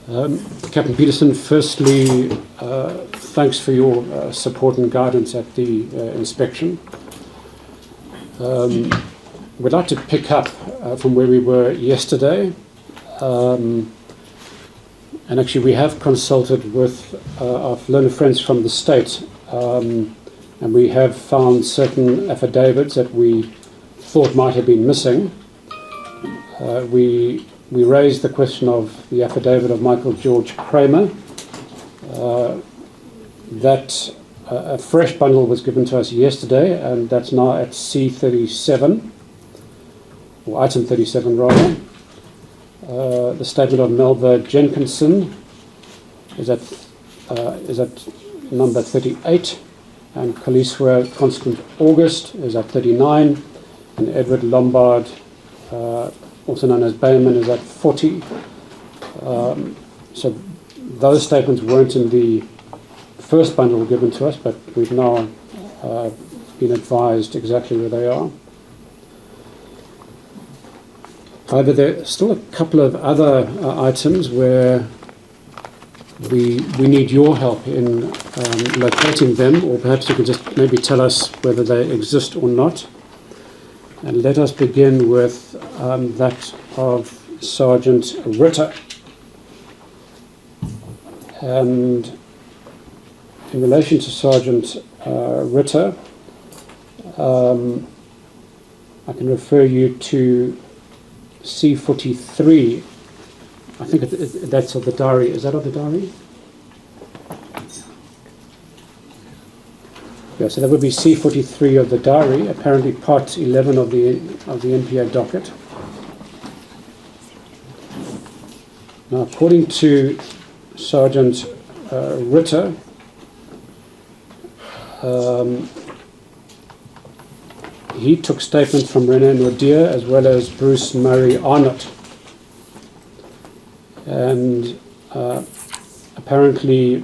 Captain Peterson, firstly, thanks for your support and guidance at the inspection. We'd like to pick up from where we were yesterday. And actually, we have consulted with our learned friends from the state, and we have found certain affidavits that we thought might have been missing. We raised the question of the affidavit of Michael George Kramer. That a fresh bundle was given to us yesterday, and that's now at C37, or item 37 rather. The statement of Melba Jenkinson is at number 38, and Kaliswa Constant August is at 39, and Edward Lombard, also known as Bayman, is at 40. So those statements weren't in the first bundle given to us, but we've now been advised exactly where they are. However, there are still a couple of other items where we need your help in locating them, or perhaps you can just maybe tell us whether they exist or not. And let us begin with that of Sergeant Ritter. And in relation to Sergeant Ritter, I can refer you to C43. I think that's of the diary. Is that of the diary? Yeah, so that would be C43 of the diary, apparently part 11 of the NPA docket. Now, according to Sergeant Ritter, he took statements from René Nordier as well as Bruce Murray Arnott. And apparently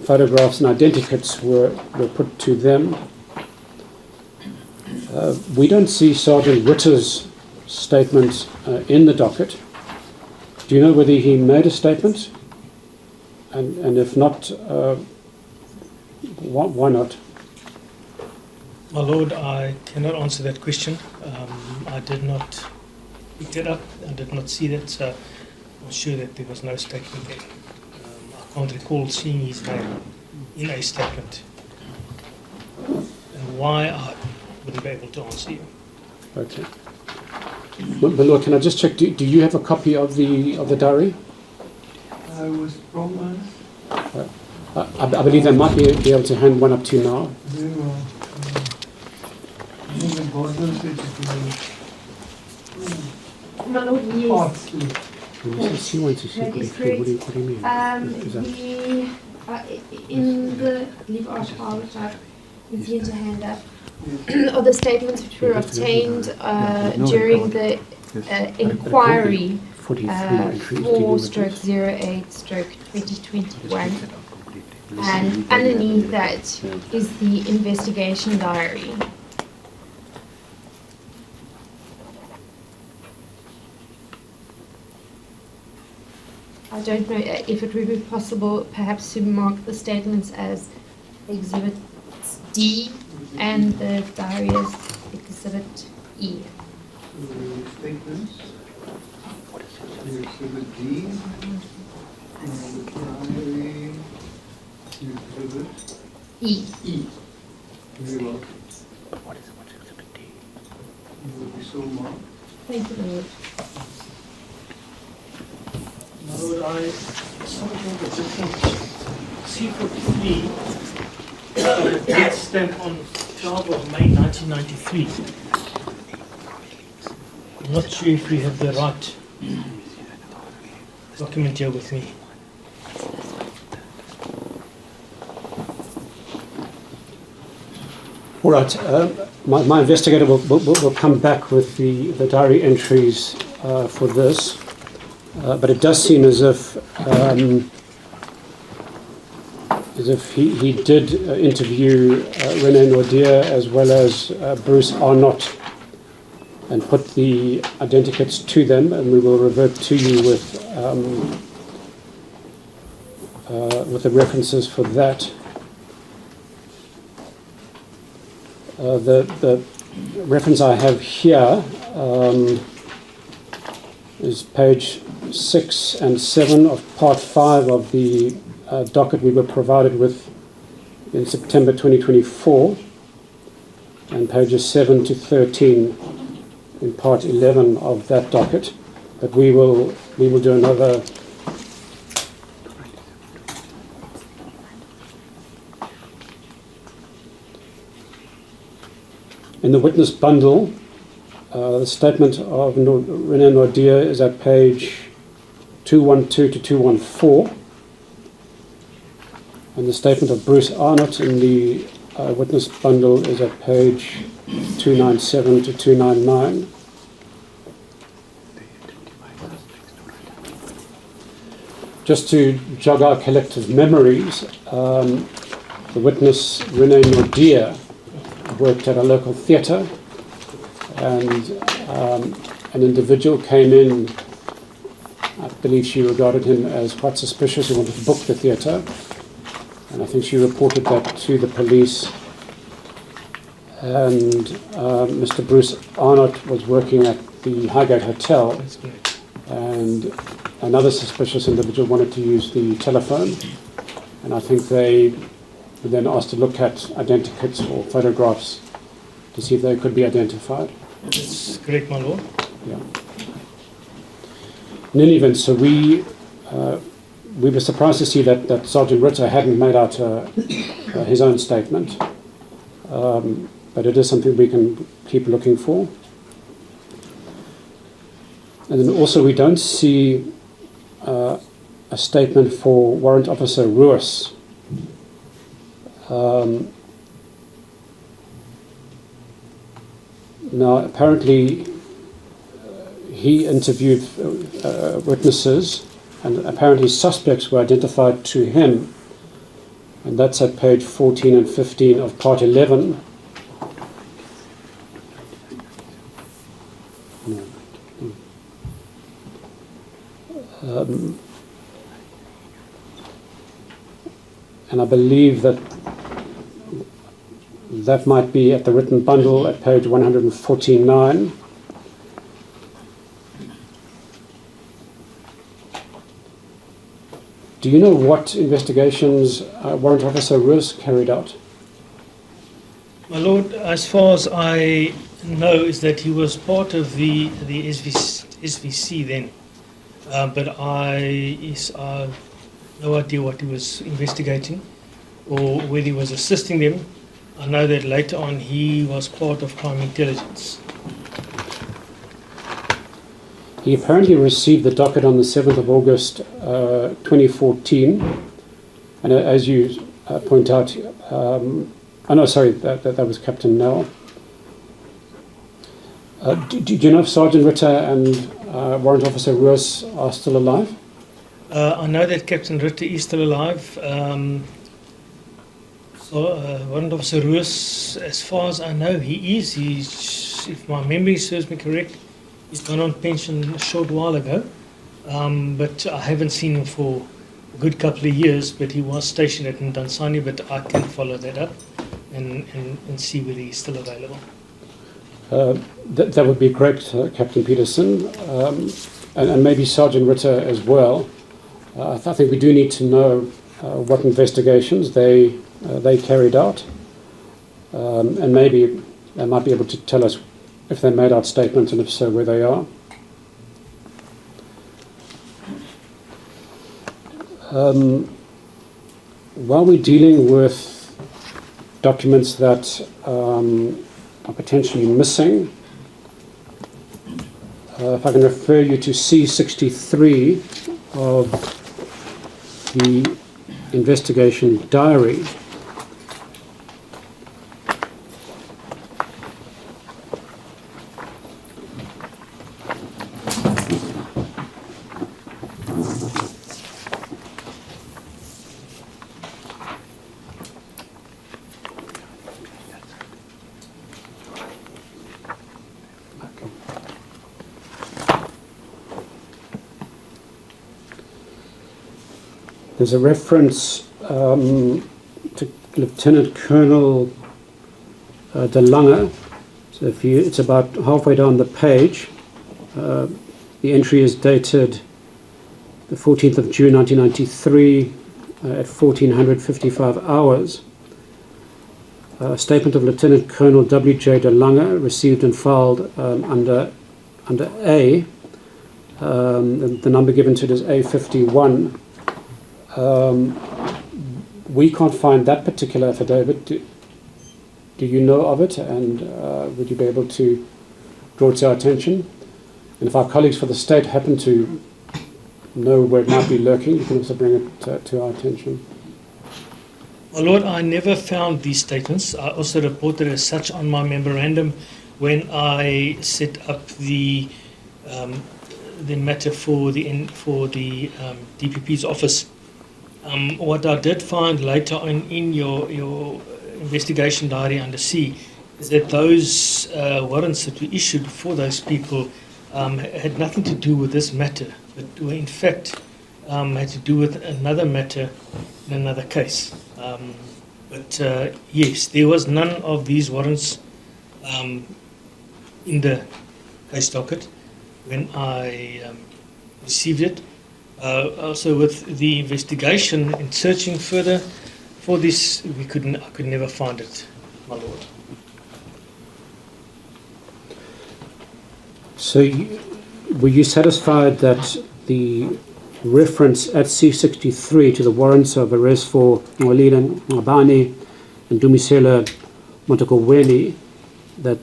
photographs and identikits were put to them. We don't see Sergeant Ritter's statement in the docket. Do you know whether he made a statement? And if not, why not? My Lord, I cannot answer that question. I did not pick it up. I did not see that, so I'm sure that there was no statement there. I can't recall seeing his name in a statement. And why, I wouldn't be able to answer you. Okay. My Lord, can I just check, do you have a copy of the diary? I was promised. I believe they might be able to hand one up to you now. My Lord, yes. He wants to see That is what do you correct. mean? In the leave archive, which I've intended to hand up, are the statements which were obtained during the inquiry 4/08/2021, and underneath that is the investigation diary. I don't know if it would be possible perhaps to mark the statements as Exhibit D and the diary as Exhibit E. Statements. Exhibit D. Diary. Exhibit E. E. Very well. What's Exhibit D? It will be so marked. Thank you, Lord. My Lord, I something the difference. C43, date stamp on 12 of May 1993. I'm not sure if we have the right document here with me. All right, my investigator will come back with the diary entries for this, but it does seem as if he did interview René Nordier as well as Bruce Arnott and put the identikits to them, and we will revert to you with with the references for that. The reference I have here is page 6 and 7 of part 5 of the docket we were provided with in September 2024, and pages 7 to 13 in part 11 of that docket. But we will do another in the witness bundle. The statement of René Nordia is at page 212 to 214, and the statement of Bruce Arnott in the witness bundle is at page 297 to 299. Just to jog our collective memories, the witness René Nordia worked at a local theatre, and an individual came in. I believe she regarded him as quite suspicious. He wanted to book the theatre, and I think she reported that to the police. And Mr. Bruce Arnott was working at the Highgate Hotel, That's great. and another suspicious individual wanted to use the telephone, and I think they were then asked to look at identikits or photographs to see if they could be identified. That's correct, my lord. Yeah. In any event, so we were surprised to see that Sergeant Ritter hadn't made out his own statement, but it is something we can keep looking for. And then also we don't see a statement for Warrant Officer Ruis. Now, apparently, he interviewed witnesses, and apparently suspects were identified to him, and that's at page 14 and 15 of part 11. And I believe that might be at the written bundle at page 149. Do you know what investigations Warrant Officer Ruis carried out? My lord, as far as I know, is that he was part of the SVC then, but I have no idea what he was investigating or whether he was assisting them. I know that later on he was part of crime intelligence. He apparently received the docket on the 7th of August 2014, and as you point out, that was Captain Nell. Do you know if Sergeant Ritter and Warrant Officer Ruis are still alive? I know that Captain Ritter is still alive. Warrant Officer Ruis, as far as I know, he's, if my memory serves me correct, he's gone on pension a short while ago. But I haven't seen him for a good couple of years, but he was stationed at Ndansani, but I can follow that up and see whether he's still available. That would be great, Captain Peterson, and maybe Sergeant Ritter as well. I think we do need to know what investigations they carried out, and maybe they might be able to tell us if they made out statements, and if so, where they are. While we're dealing with documents that are potentially missing, if I can refer you to C63 of the investigation diary. There's a reference to Lieutenant Colonel De Lange. So it's about halfway down the page. The entry is dated the 14th of June 1993 at 1455 hours. A statement of Lieutenant Colonel W.J. De Lange received and filed under A. The number given to it is A51. We can't find that particular affidavit. Do you know of it, and would you be able to draw it to our attention? And if our colleagues for the state happen to know where it might be lurking, you can also bring it to our attention. My Lord, I never found these statements. I also reported as such on my memorandum when I set up the matter for the DPP's office. What I did find later on in your investigation diary under C is that those warrants that were issued for those people had nothing to do with this matter, but were in fact had to do with another matter in another case. But yes, there was none of these warrants in the case docket when I received it. Also, with the investigation and searching further for this, I could never find it, my Lord. So, were you satisfied that the reference at C63 to the warrants of arrest for Ngolile Ngabane and Dumisela Motokoweni, that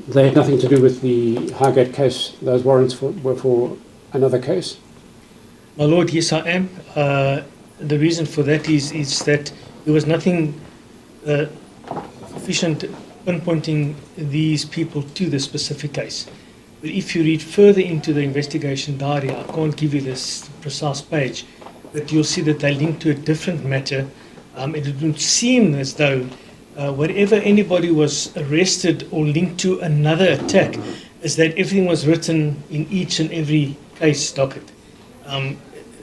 they had nothing to do with the Highgate case? Those warrants were for another case? My Lord, yes, I am. The reason for that is that there was nothing sufficient pinpointing these people to the specific case. But if you read further into the investigation diary, I can't give you this precise page, but you'll see that they link to a different matter. It would seem as though wherever anybody was arrested or linked to another attack, is that everything was written in each and every case docket.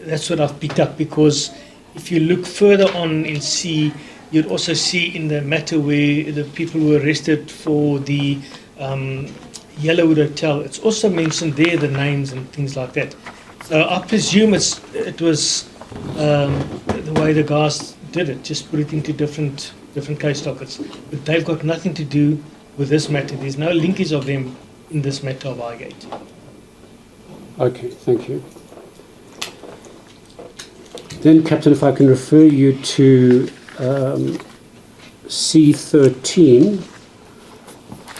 That's what I've picked up, because if you look further on in C, you'd also see in the matter where the people were arrested for the Yellowwood Hotel, it's also mentioned there the names and things like that. So I presume it was the way the guys did it, just put it into different case dockets. But they've got nothing to do with this matter. There's no linkage of them in this matter of Highgate. Okay, thank you. Then, Captain, if I can refer you to C13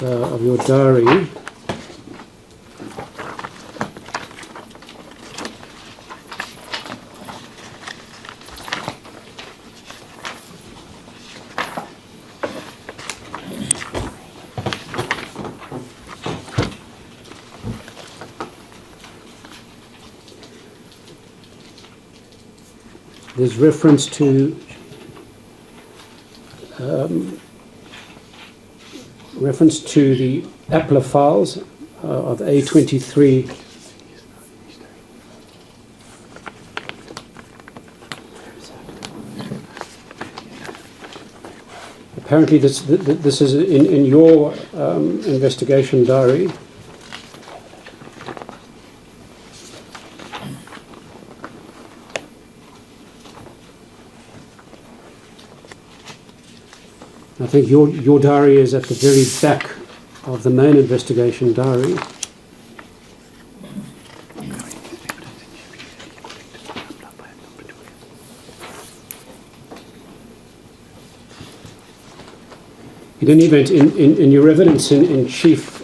of your diary. There's reference to the Appler files of A23. Apparently, this is in your investigation diary. I think your diary is at the very back of the main investigation diary. In any event, in your evidence in chief,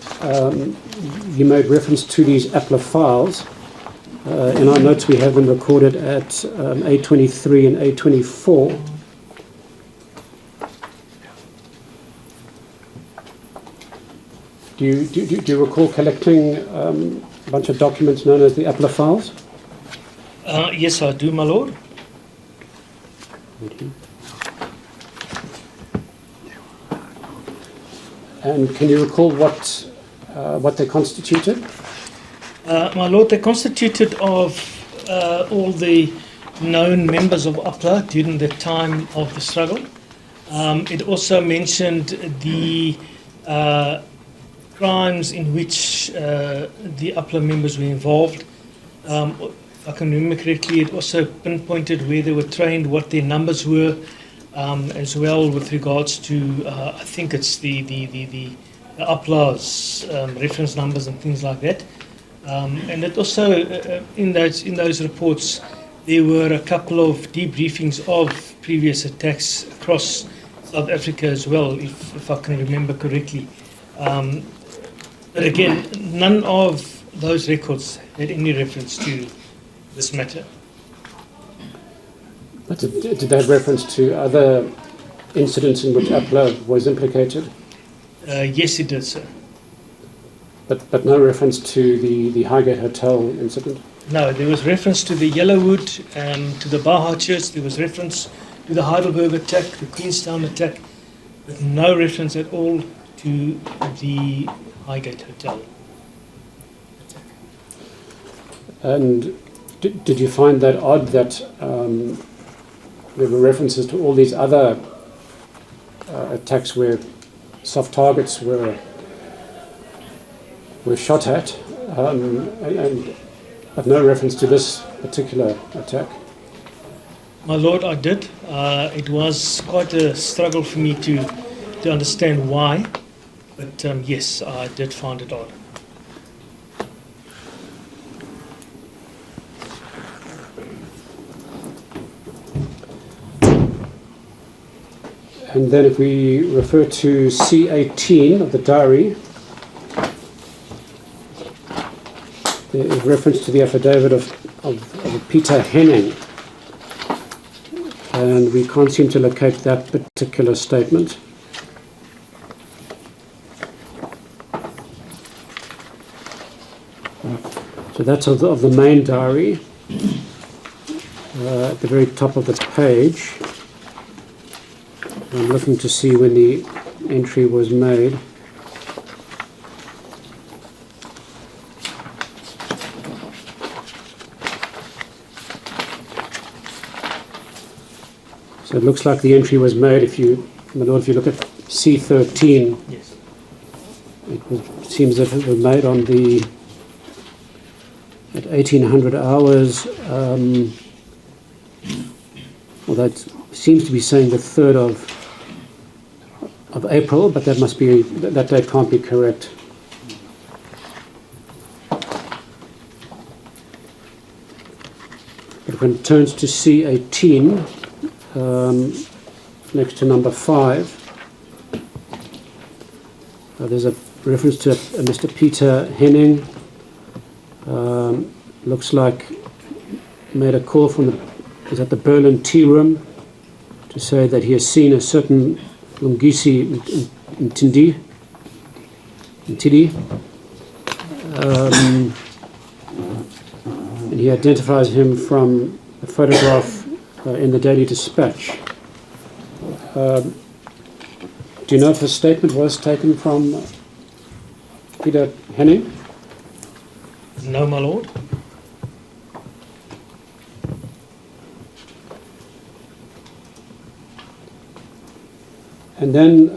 you made reference to these Appler files. In our notes, we have them recorded at A23 and A24. Do you recall collecting a bunch of documents known as the Appler files? Yes, I do, my Lord. Thank you. And can you recall what they constituted? My Lord, they constituted of all the known members of APLA during the time of the struggle. It also mentioned the crimes in which the APLA members were involved. If I can remember correctly, it also pinpointed where they were trained, what their numbers were, as well with regards to, I think it's the APLA's reference numbers and things like that. And it also, in those reports, there were a couple of debriefings of previous attacks across South Africa as well, if I can remember correctly. But again, none of those records had any reference to this matter. But did they have reference to other incidents in which APLA was implicated? Yes, it did, sir. But no reference to the Highgate Hotel incident? No, there was reference to the Yellowwood, to the Baja Church, there was reference to the Heidelberg attack, the Queenstown attack, but no reference at all to the Highgate Hotel. And did you find that odd that there were references to all these other attacks where soft targets were shot at, and but no reference to this particular attack? My lord, I did. It was quite a struggle for me to understand why, but yes, I did find it odd. And then if we refer to C18 of the diary, there is reference to the affidavit of Peter Henning, and we can't seem to locate that particular statement. So that's of the main diary, at the very top of the page. I'm looking to see when the entry was made. So it looks like the entry was made, my lord, if you look at C13, Yes. it seems that it was made on at 1800 hours, well, that seems to be saying the 3rd of April, but that date can't be correct. But when it turns to C18, next to number 5, there's a reference to Mr. Peter Henning. Looks like made a call from is at the Berlin Tea Room to say that he has seen a certain Lungisi Ntindi, and he identifies him from a photograph in the Daily Dispatch. Do you know if a statement was taken from Peter Henning? No, my lord. And then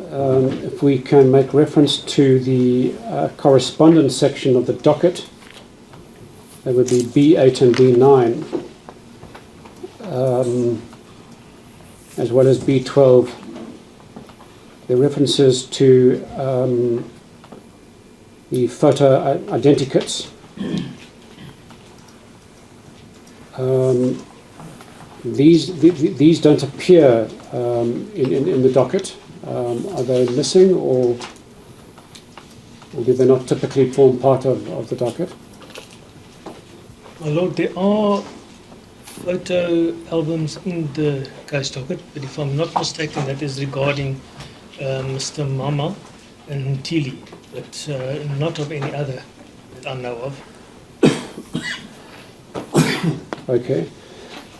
if we can make reference to the correspondence section of the docket, that would be B8 and B9, as well as B12. The references to the photo identikits. These don't appear in the docket. Are they missing, or do they not typically form part of the docket? My lord, there are photo albums in the case docket, but if I'm not mistaken, that is regarding Mr. Mama and Ntili, but not of any other that I know of. Okay.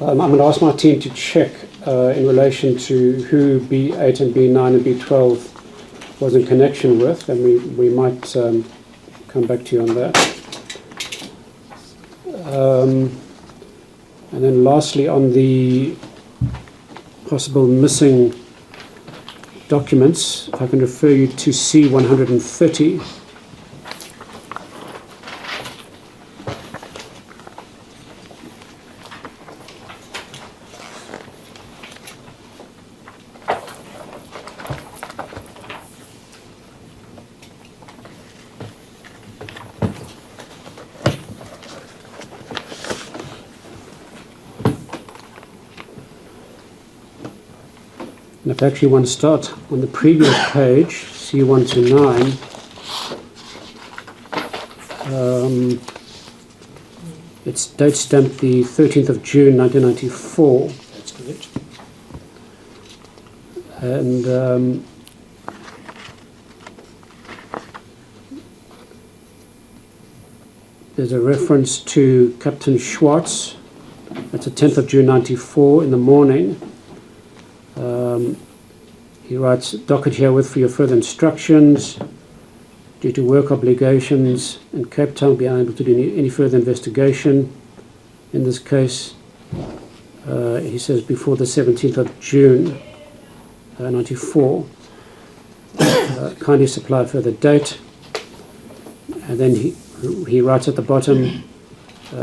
I'm going to ask my team to check in relation to who B8 and B9 and B12 was in connection with, and we might come back to you on that. And then lastly, on the possible missing documents, if I can refer you to C130. And if I actually want to start on the previous page, C1 to 9, it's date stamped the 13th of June 1994. That's correct. And there's a reference to Captain Schwartz. That's the 10th of June 94 in the morning. He writes, docket herewith for your further instructions. Due to work obligations in Cape Town, be unable to do any further investigation. In this case, he says before the 17th of June 94. Kindly supply a further date. And then he writes at the bottom,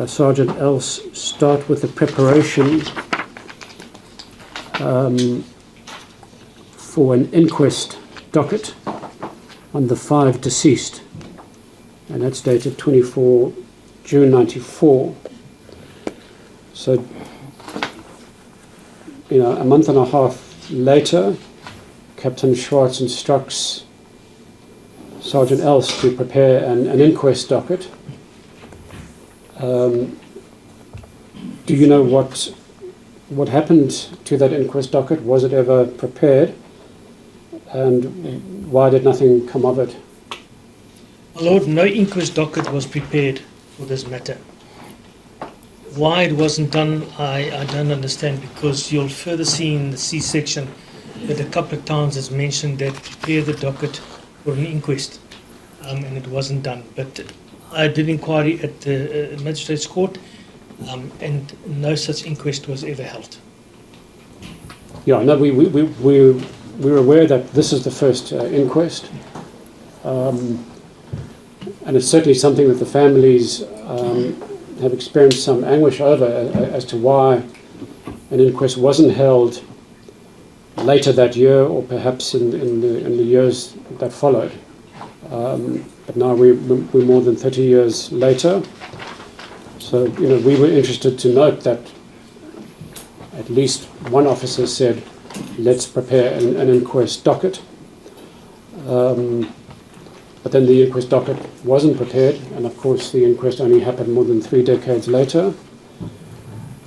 Sergeant Else, start with the preparation for an inquest docket on the 5 deceased, and that's dated 24 June 94. So, a month and a half later, Captain Schwartz instructs Sergeant Else to prepare an inquest docket. Do you know what happened to that inquest docket? Was it ever prepared? And why did nothing come of it? My Lord, no inquest docket was prepared for this matter. Why it wasn't done, I don't understand, because you'll further see in the C section that a couple of times it's mentioned that prepare the docket for an inquest, and it wasn't done. But I did inquiry at the magistrate's court, and no such inquest was ever held. Yeah, no, we're aware that this is the first inquest, and it's certainly something that the families have experienced some anguish over as to why an inquest wasn't held later that year, or perhaps in the years that followed. But now we're more than 30 years later, so we were interested to note that at least one officer said, let's prepare an inquest docket. But then the inquest docket wasn't prepared, and of course the inquest only happened more than 3 decades later.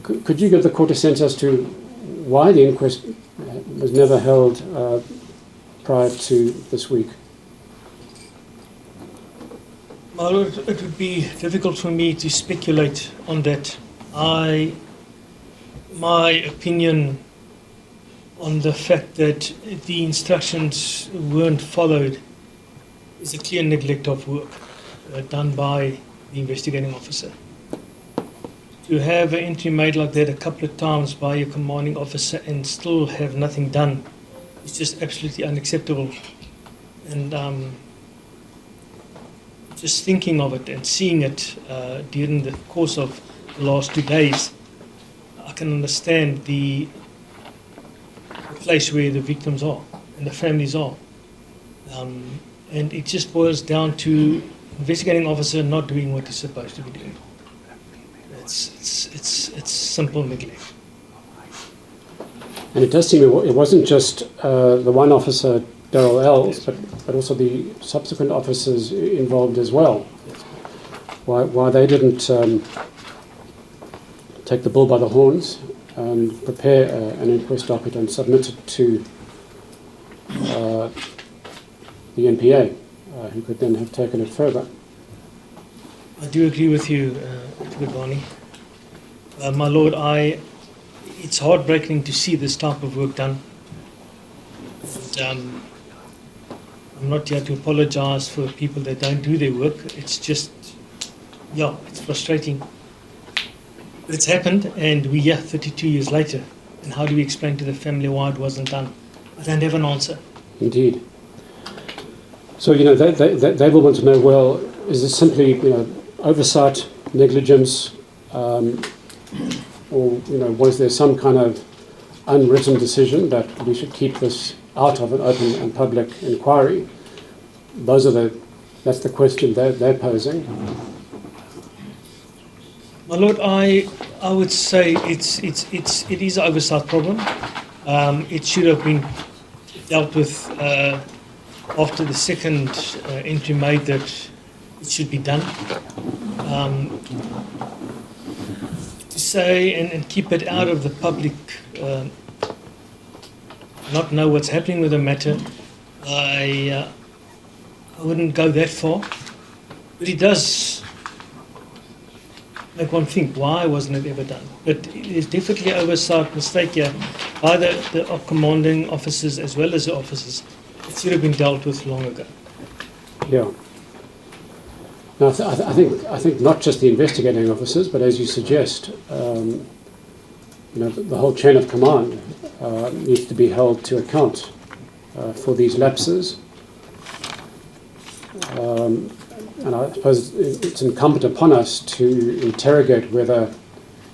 Could you give the court a sense as to why the inquest was never held prior to this week? My Lord, it would be difficult for me to speculate on that. My opinion on the fact that the instructions weren't followed is a clear neglect of work done by the investigating officer. To have an entry made like that a couple of times by your commanding officer and still have nothing done is just absolutely unacceptable. And just thinking of it and seeing it during the course of the last 2 days, I can understand the place where the victims are and the families are. And it just boils down to investigating officer not doing what he's supposed to be doing. It's simple neglect. And it does seem it wasn't just the one officer, Darrell Ells, but also the subsequent officers involved as well. Why they didn't take the bull by the horns and prepare an inquest docket and submit it to the NPA, who could then have taken it further. I do agree with you, Gudwani. My Lord, it's heartbreaking to see this type of work done. And, I'm not here to apologize for people that don't do their work. It's just, it's frustrating. It's happened, and we're here 32 years later. And how do we explain to the family why it wasn't done? I don't have an answer. Indeed. So, they will want to know, well, is this simply, oversight, negligence, or, was there some kind of unwritten decision that we should keep this out of an open and public inquiry? That's the question they're posing. My Lord, I would say it is an oversight problem. It should have been dealt with after the second entry made that it should be done. To say and keep it out of the public, not know what's happening with the matter, I wouldn't go that far. But it does make one think, why wasn't it ever done? But there's definitely an oversight mistake here by the commanding officers as well as the officers. It should have been dealt with long ago. Yeah. Now, I think not just the investigating officers, but as you suggest, the whole chain of command needs to be held to account for these lapses. And I suppose it's incumbent upon us to interrogate whether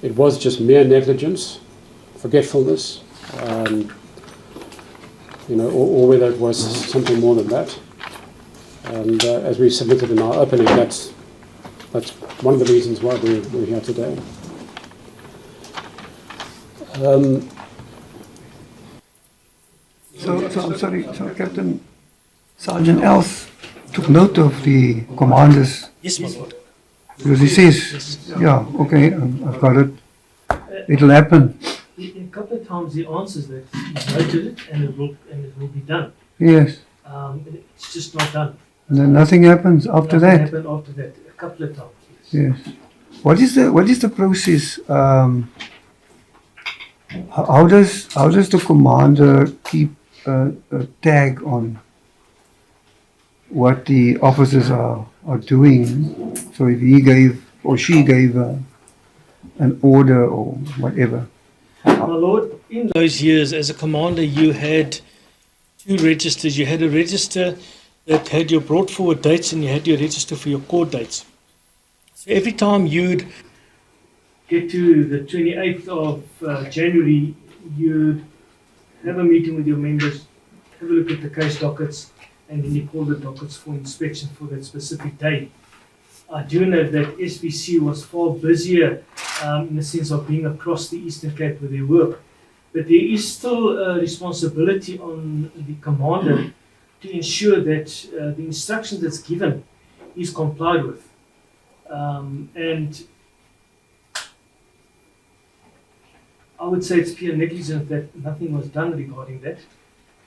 it was just mere negligence, forgetfulness, or whether it was something more than that. And as we submitted in our opening, that's one of the reasons why we're here today. So Captain Sergeant Else took note of the commander's, Yes, my Lord. because he says, Yes. yeah, okay, I've got it. It'll happen. A couple of times he answers that he's noted it and it will be done. Yes. It's just not done. And then nothing happens after Nothing that. happened after that. A couple of times. Yes. Yes. What is the process? How does the commander keep a tag on what the officers are doing? So if he gave or she gave an order or whatever. My Lord, in those years as a commander, you had two registers. You had a register that had your brought forward dates and you had your register for your court dates. So every time you'd get to the 28th of January, you'd have a meeting with your members, have a look at the case dockets, and then you call the dockets for inspection for that specific day. I do know that SVC was far busier in the sense of being across the Eastern Cape with their work. But there is still a responsibility on the commander to ensure that the instruction that's given is complied with. And I would say it's pure negligence that nothing was done regarding that.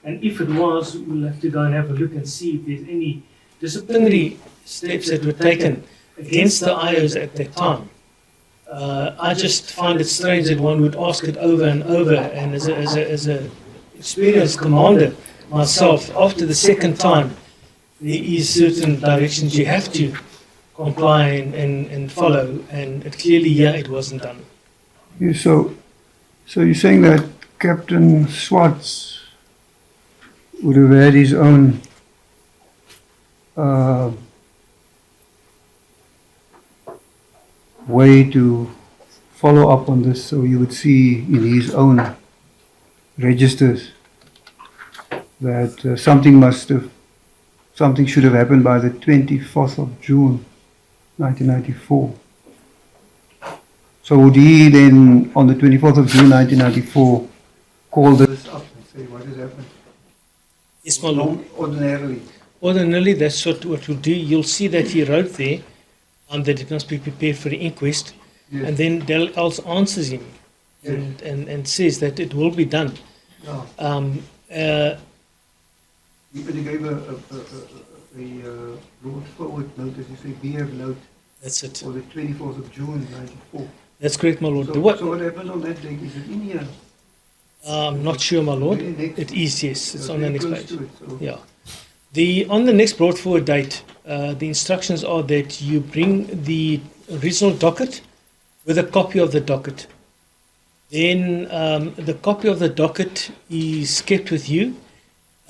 And if it was, we'll have to go and have a look and see if there's any disciplinary steps that were taken against the IOs at that time. I just find it strange that one would ask it over and over, and as a experienced commander myself, after the second time, there is certain directions you have to comply and follow, and it clearly, it wasn't done. Yeah, so you're saying that Captain Swartz would have had his own way to follow up on this, so you would see in his own registers that something should have happened by the 24th of June 1994. So would he then, on the 24th of June 1994, call this up and say, what has happened? Yes, my Lord. Ordinarily. Ordinarily, that's what we'll do. You'll see that he wrote there that it must be prepared for the inquest, Yes. and then Dale else answers him and says that it will be done. Yeah. But he gave a brought forward notice, you say BF note That's it. for the 24th of June 94. That's correct, my Lord. So, The what? so what happened on that date? Is it in here? I'm not sure, my Lord. Very next- It is, yes. It's so on the very next close page. to it, so- Yeah. On the next brought forward date, the instructions are that you bring the original docket with a copy of the docket. Then the copy of the docket is kept with you.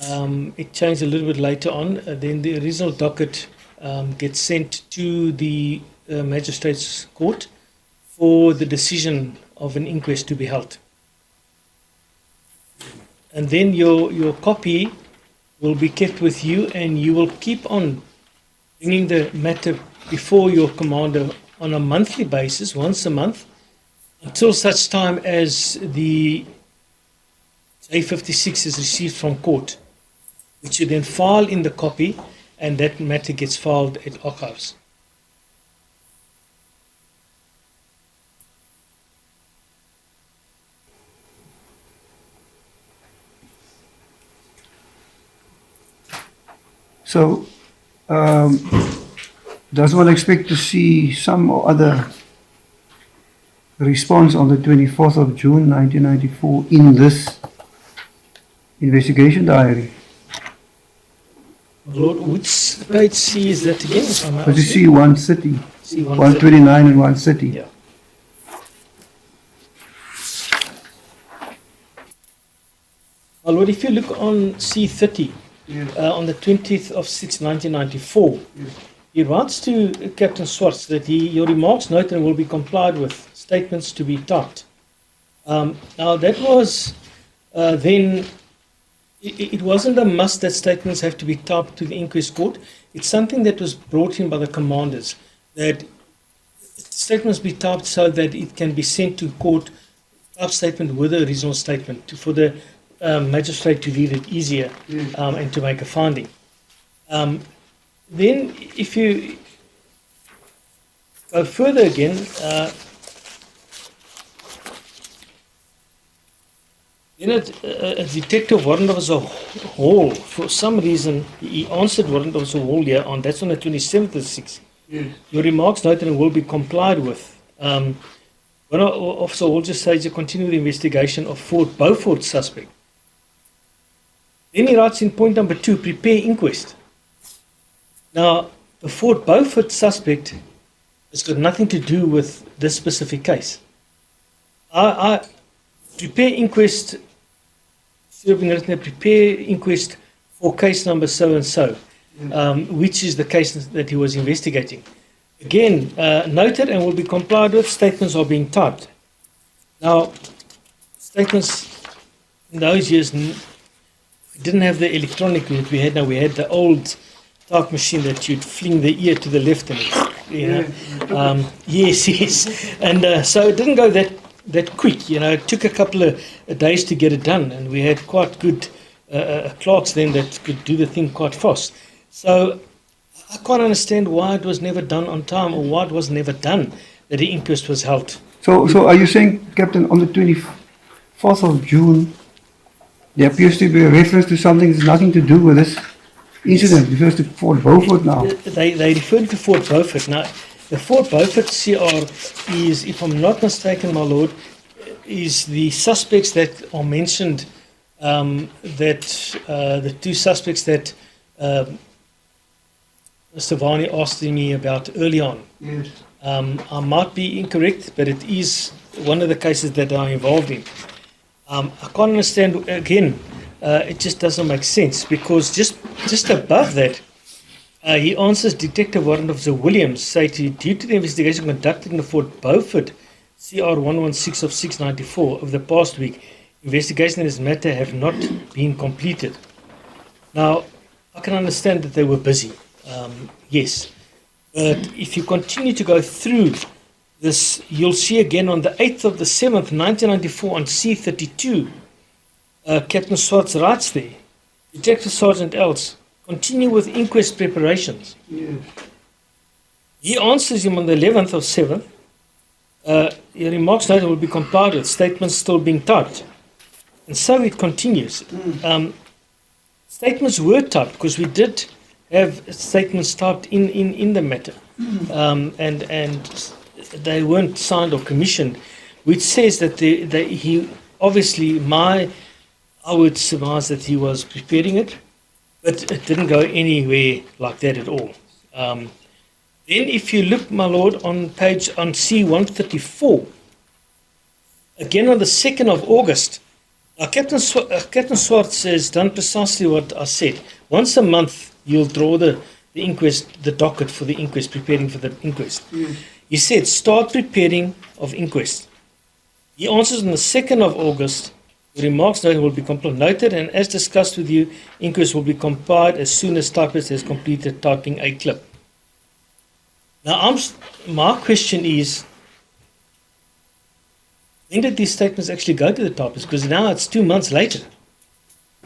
It changed a little bit later on. Then the original docket gets sent to the magistrate's court for the decision of an inquest to be held. And then your copy will be kept with you, and you will keep on bringing the matter before your commander on a monthly basis, once a month, until such time as the J56 is received from court, which you then file in the copy, and that matter gets filed at archives. So, does one expect to see some or other response on the 24th of June 1994 in this investigation diary? Lord, which page C is that again? If I may But you ask see 130, C130. 129 and 130. Yeah. Well, Lord, if you look on C30, Yes. on the 20th of 6, 1994, Yes. he writes to Captain Swartz that your remarks noted and will be complied with, statements to be typed. Now, that was then, it wasn't a must that statements have to be typed to the inquest court. It's something that was brought in by the commanders, that statements be typed so that it can be sent to court, typed statement with the original statement, for the magistrate to read it easier Yes. and to make a finding. Then, if you go further again, a detective Warrant Officer Hall, for some reason, he answered Warrant Officer Hall here on, that's on the 27th of 6. Yes. Your remarks noted and will be complied with. Warrant Officer Hall just says to continue the investigation of Fort Beaufort suspect. Then he writes in point number 2, prepare inquest. Now, the Fort Beaufort suspect has got nothing to do with this specific case. I prepare inquest, should have been written there, prepare inquest for case number so and so, which is the case that he was investigating. Again, noted and will be complied with, statements are being typed. Now, statements in those years, we didn't have the electronic that we had now. We had the old type machine that you'd fling the ear to the left and yes. And so it didn't go that quick. It took a couple of days to get it done, and we had quite good clerks then that could do the thing quite fast. So I can't understand why it was never done on time, or why it was never done that the inquest was held. So are you saying, Captain, on the 24th of June, there appears to be a reference to something that has nothing to do with this incident? It refers to Fort Beaufort now. They referred to Fort Beaufort. Now, the Fort Beaufort CR is, if I'm not mistaken, my lord, is the suspects that are mentioned, the two suspects that Mr. Varney asked me about early on. Yes. I might be incorrect, but it is one of the cases that I'm involved in. I can't understand, again, it just doesn't make sense, because just above that, he answers Detective Warrant Officer Williams, say to, due to the investigation conducted in the Fort Beaufort, CR 116 of 694 of the past week, investigation in this matter have not been completed. Now, I can understand that they were busy, yes, but if you continue to go through this, you'll see again on the 8th of the 7th, 1994, on C32, Captain Swartz writes there, Detective Sergeant Else, continue with inquest preparations. Yes. He answers him on the 11th of 7th, your remarks noted will be complied with, statements still being typed. And so it continues. Statements were typed, because we did have statements typed in the matter. And they weren't signed or commissioned, which says that he obviously, I would surmise that he was preparing it, but it didn't go anywhere like that at all. Then if you look, my lord, on C134, again on the 2nd of August, Captain Swartz has done precisely what I said. Once a month, you'll draw the inquest, the docket for the inquest, preparing for the inquest. He said, start preparing of inquest. He answers on the 2nd of August, the remarks noted will be noted, and as discussed with you, inquest will be compiled as soon as typist has completed typing a clip. Now, my question is, when did these statements actually go to the typist? Because now it's 2 months later.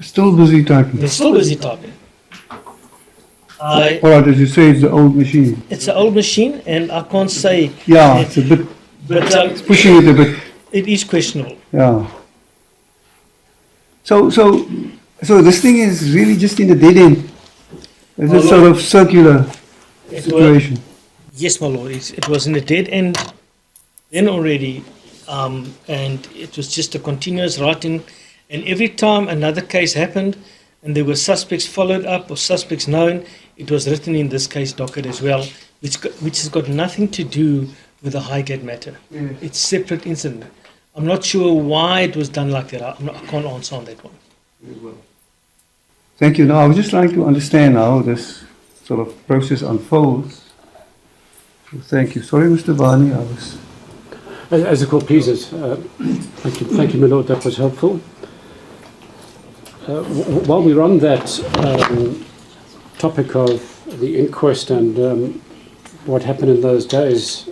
Still busy typing. They're still busy typing. Alright, as you say, it's the old machine. It's an old machine, and I can't say. Yeah, it's a bit, But it's pushing it a bit. it is questionable. Yeah. So this thing is really just in the dead end. It's a sort of circular situation. Yes, my lord. It was in a dead end then already, and it was just a continuous writing. And every time another case happened, and there were suspects followed up or suspects known, it was written in this case docket as well, which has got nothing to do with the Highgate matter. Yes. It's separate incident. I'm not sure why it was done like that. I can't answer on that one. Thank you. Now, I was just trying to understand how this sort of process unfolds. So thank you. Sorry, Mr. Barney, I was... As the court pleases. Thank you, my lord. That was helpful. While we're on that topic of the inquest and what happened in those days,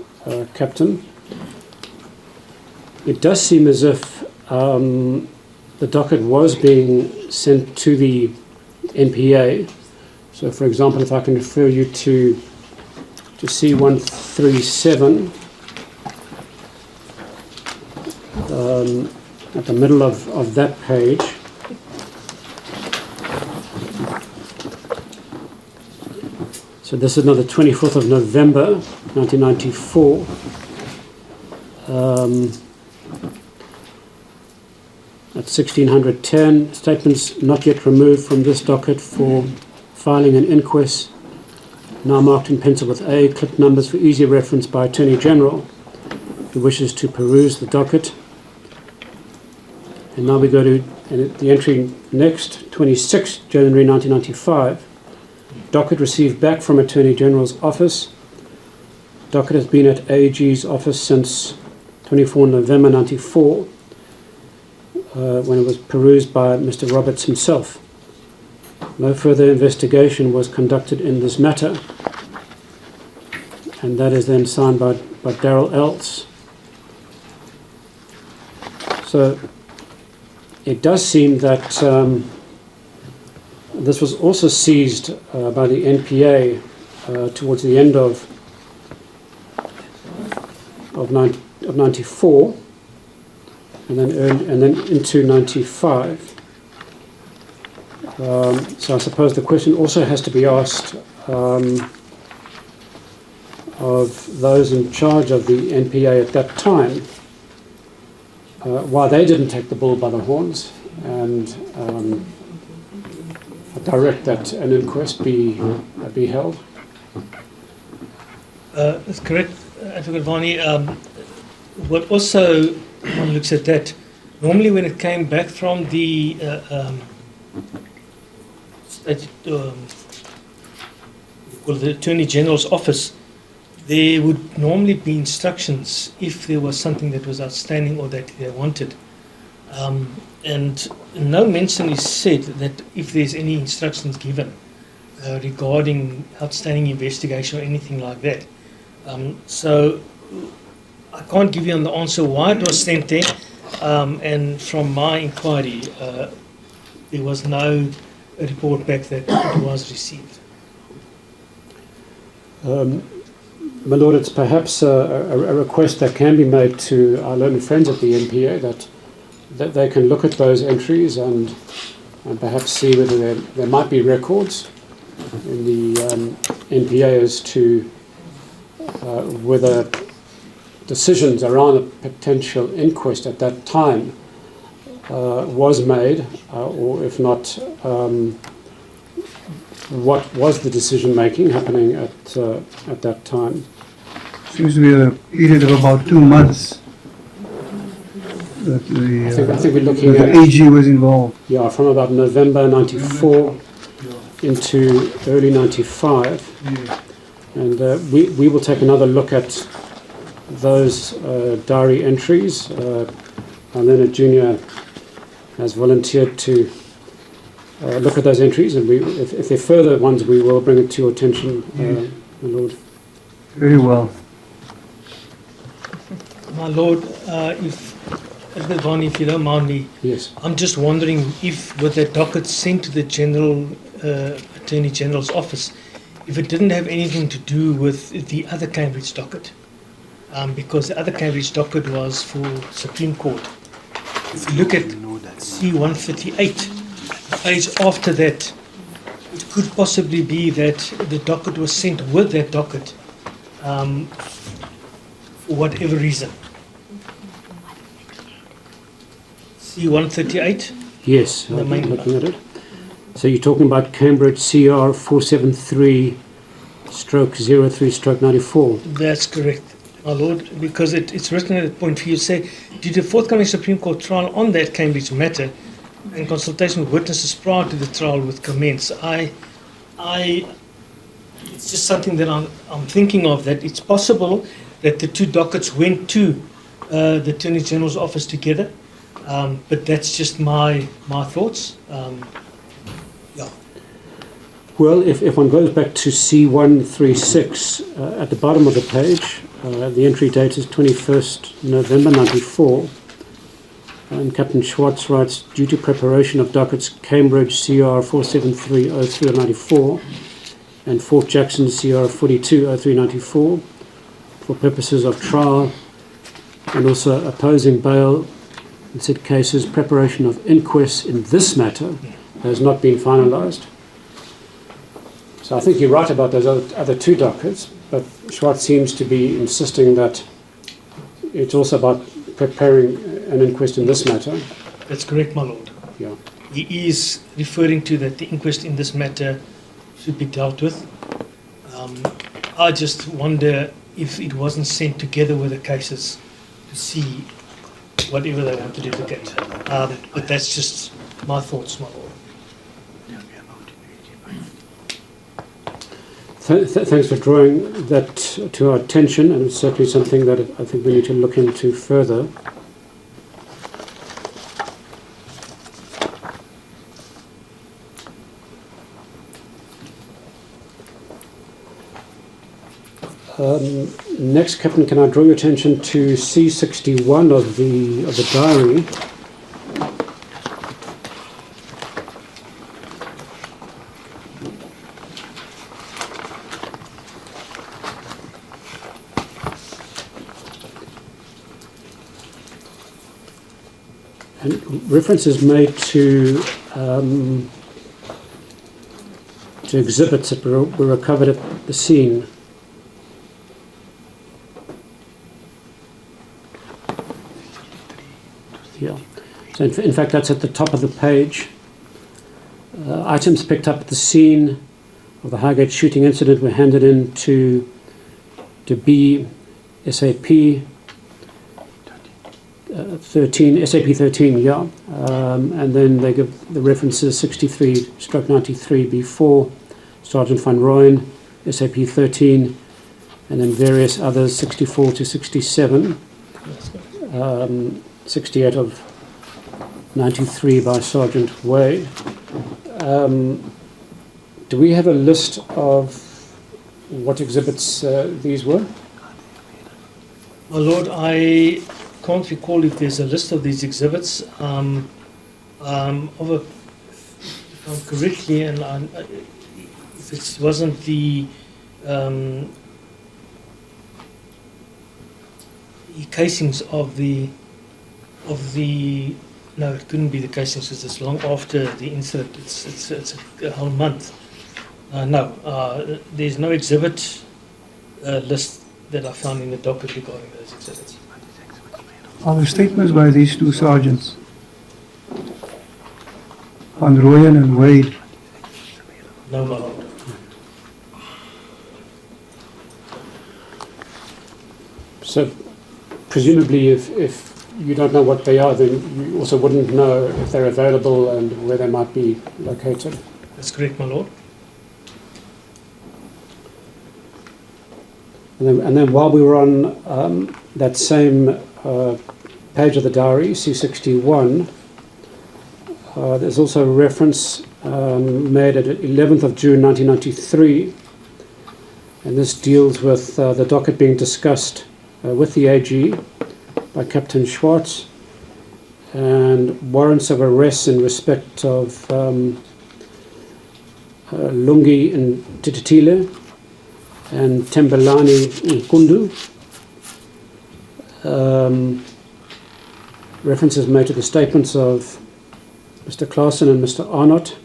Captain, it does seem as if the docket was being sent to the NPA. So, for example, if I can refer you to C137, at the middle of that page, so this is now the 24th of November 1994. At 1610, statements not yet removed from this docket for filing an inquest, now marked in pencil with A, clip numbers for easy reference by Attorney General who wishes to peruse the docket. And now we go to the entry next, 26 January 1995. Docket received back from Attorney General's office. Docket has been at AG's office since 24 November 94, when it was perused by Mr. Roberts himself. No further investigation was conducted in this matter, and that is then signed by Darrell Elts. So it does seem that this was also seized by the NPA towards the end of 94, and then into 95. So I suppose the question also has to be asked of those in charge of the NPA at that time, why they didn't take the bull by the horns and direct that an inquest be held. That's correct, Advocate Varney. What also, one looks at that, normally when it came back from the the Attorney General's office, there would normally be instructions if there was something that was outstanding or that they wanted. And no mention is said that if there's any instructions given regarding outstanding investigation or anything like that. So I can't give you the answer why it was sent there. And from my inquiry, there was no report back that it was received. My Lord, it's perhaps a request that can be made to our learned friends at the NPA that they can look at those entries and perhaps see whether there might be records in the NPA as to whether decisions around a potential inquest at that time was made, or if not, what was the decision making happening at that time. Seems to be a period of about 2 months that I think we're looking the at AG was involved. from about November 94 into early 95, and we will take another look at those diary entries. Our Leonard Junior has volunteered to look at those entries, and if there are further ones, we will bring it to your attention, my Lord. Very well. My Lord, Edward Varney, if you don't mind me, Yes. I'm just wondering if with that docket sent to the Attorney General's office, if it didn't have anything to do with the other Cambridge docket, because the other Cambridge docket was for Supreme Court. If you look at C138, the page after that, it could possibly be that the docket was sent with that docket for whatever reason. C138? Yes, The I'm main looking at it. So you're talking about Cambridge CR 473/03/94. That's correct, my Lord, because it's written at a point for you to say, due to forthcoming Supreme Court trial on that Cambridge matter and consultation with witnesses prior to the trial would commence, it's just something that I'm thinking of, that it's possible that the two dockets went to the Attorney General's office together, but that's just my thoughts. Well, if one goes back to C136, at the bottom of the page, the entry date is 21st November 94, and Captain Schwartz writes, due to preparation of dockets Cambridge CR 473/03/94 and Fort Jackson CR 42/03/94 for purposes of trial and also opposing bail in said cases, preparation of inquest in this matter has not been finalised. So I think you're right about those other two dockets, but Schwartz seems to be insisting that it's also about preparing an inquest in this matter. That's correct, my Lord. Yeah. He is referring to that the inquest in this matter should be dealt with. I just wonder if it wasn't sent together with the cases to see whatever they wanted to look at. But that's just my thoughts, my Lord. Thanks for drawing that to our attention, and it's certainly something that I think we need to look into further. Next, Captain, can I draw your attention to C61 of the diary? And reference is made to exhibits that were recovered at the scene. Yeah. So in fact, that's at the top of the page. Items picked up at the scene of the Highgate shooting incident were handed in to B SAP 13, SAP 13, yeah. And then they give the references 63/93 B4, Sergeant Van Rooyen, SAP 13, and then various others 64 to 67. 68 of 93 by Sergeant Wade. Do we have a list of what exhibits these were? My Lord, I can't recall if there's a list of these exhibits. If I'm correctly, and if it wasn't the casings of the no, it couldn't be the casings because it's long after the incident. It's a whole month. No, there's no exhibit list that I found in the docket regarding those exhibits. Are there statements by these two sergeants, Van Rooyen and Wade? No, my Lord. So presumably if you don't know what they are, then you also wouldn't know if they're available and where they might be located. That's correct, my lord. And then while we were on that same page of the diary, C61, there's also a reference made at 11th of June 1993, and this deals with the docket being discussed with the AG by Captain Schwartz, and warrants of arrest in respect of Lungi and Tititile and Tembelani Nkundu. References made to the statements of Mr. Claassen and Mr. Arnott.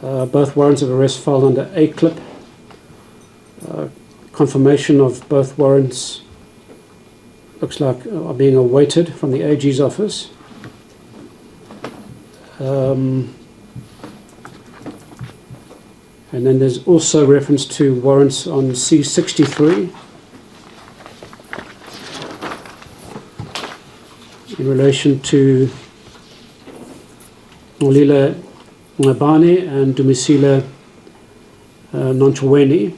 Both warrants of arrest filed under A-clip. Confirmation of both warrants looks like are being awaited from the AG's office. And then there's also reference to warrants on C63 in relation to Nolila Ngabane and Dumisila Nonchweni.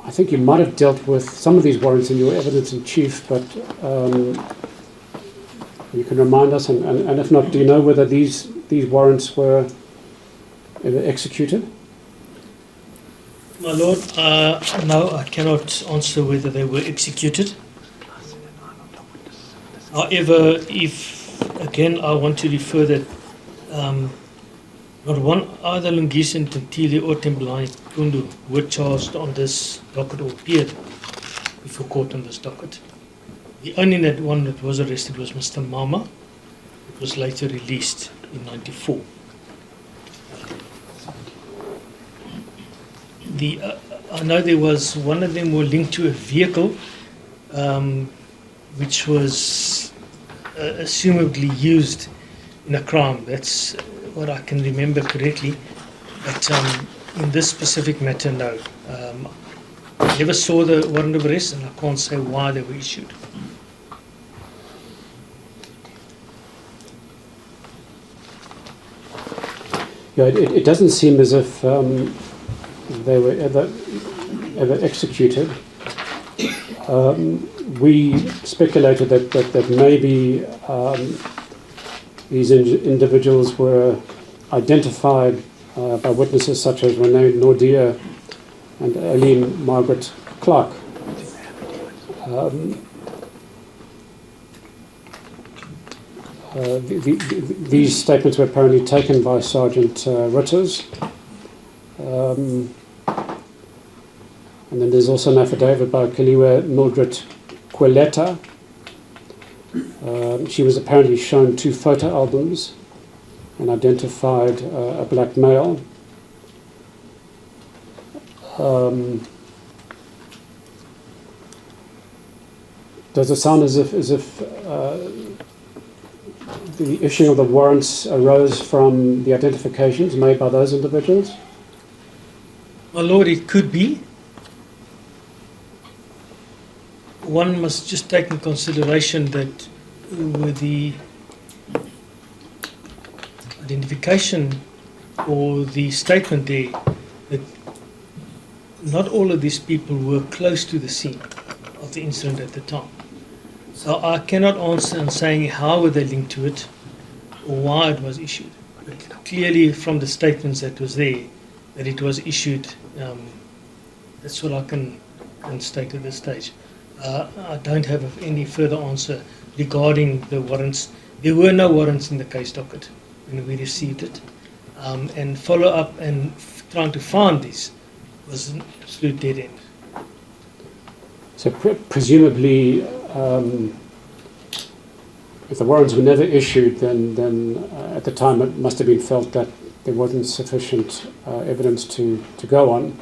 I think you might have dealt with some of these warrants in your evidence in chief, but you can remind us, and if not, do you know whether these warrants were ever executed? My lord, no, I cannot answer whether they were executed. However, if, again, I want to refer that not one either Lungisa Ntantile or Tembelani Kundu were charged on this docket or appeared before court on this docket. The only one that was arrested was Mr. Mama. It was later released in '94. I know there was one of them were linked to a vehicle which was assumably used in a crime. That's what I can remember correctly. But in this specific matter, no. I never saw the warrant of arrest, and I can't say why they were issued. Yeah, it doesn't seem as if they were ever executed. We speculated that maybe these individuals were identified by witnesses such as Renee Nordia and Aileen Margaret Clark. These statements were apparently taken by Sergeant Ritters. And then there's also an affidavit by Kaliwe Mildred Quileta. She was apparently shown 2 photo albums and identified a black male. Does it sound as if the issuing of the warrants arose from the identifications made by those individuals? My lord, it could be. One must just take into consideration that with the identification or the statement there, that not all of these people were close to the scene of the incident at the time. So I cannot answer in saying how were they linked to it or why it was issued. But clearly from the statements that was there, that it was issued, that's what I can state at this stage. I don't have any further answer regarding the warrants. There were no warrants in the case docket when we received it. And follow up and trying to find these was an absolute dead end. So presumably, if the warrants were never issued, then at the time it must have been felt that there wasn't sufficient evidence to go on.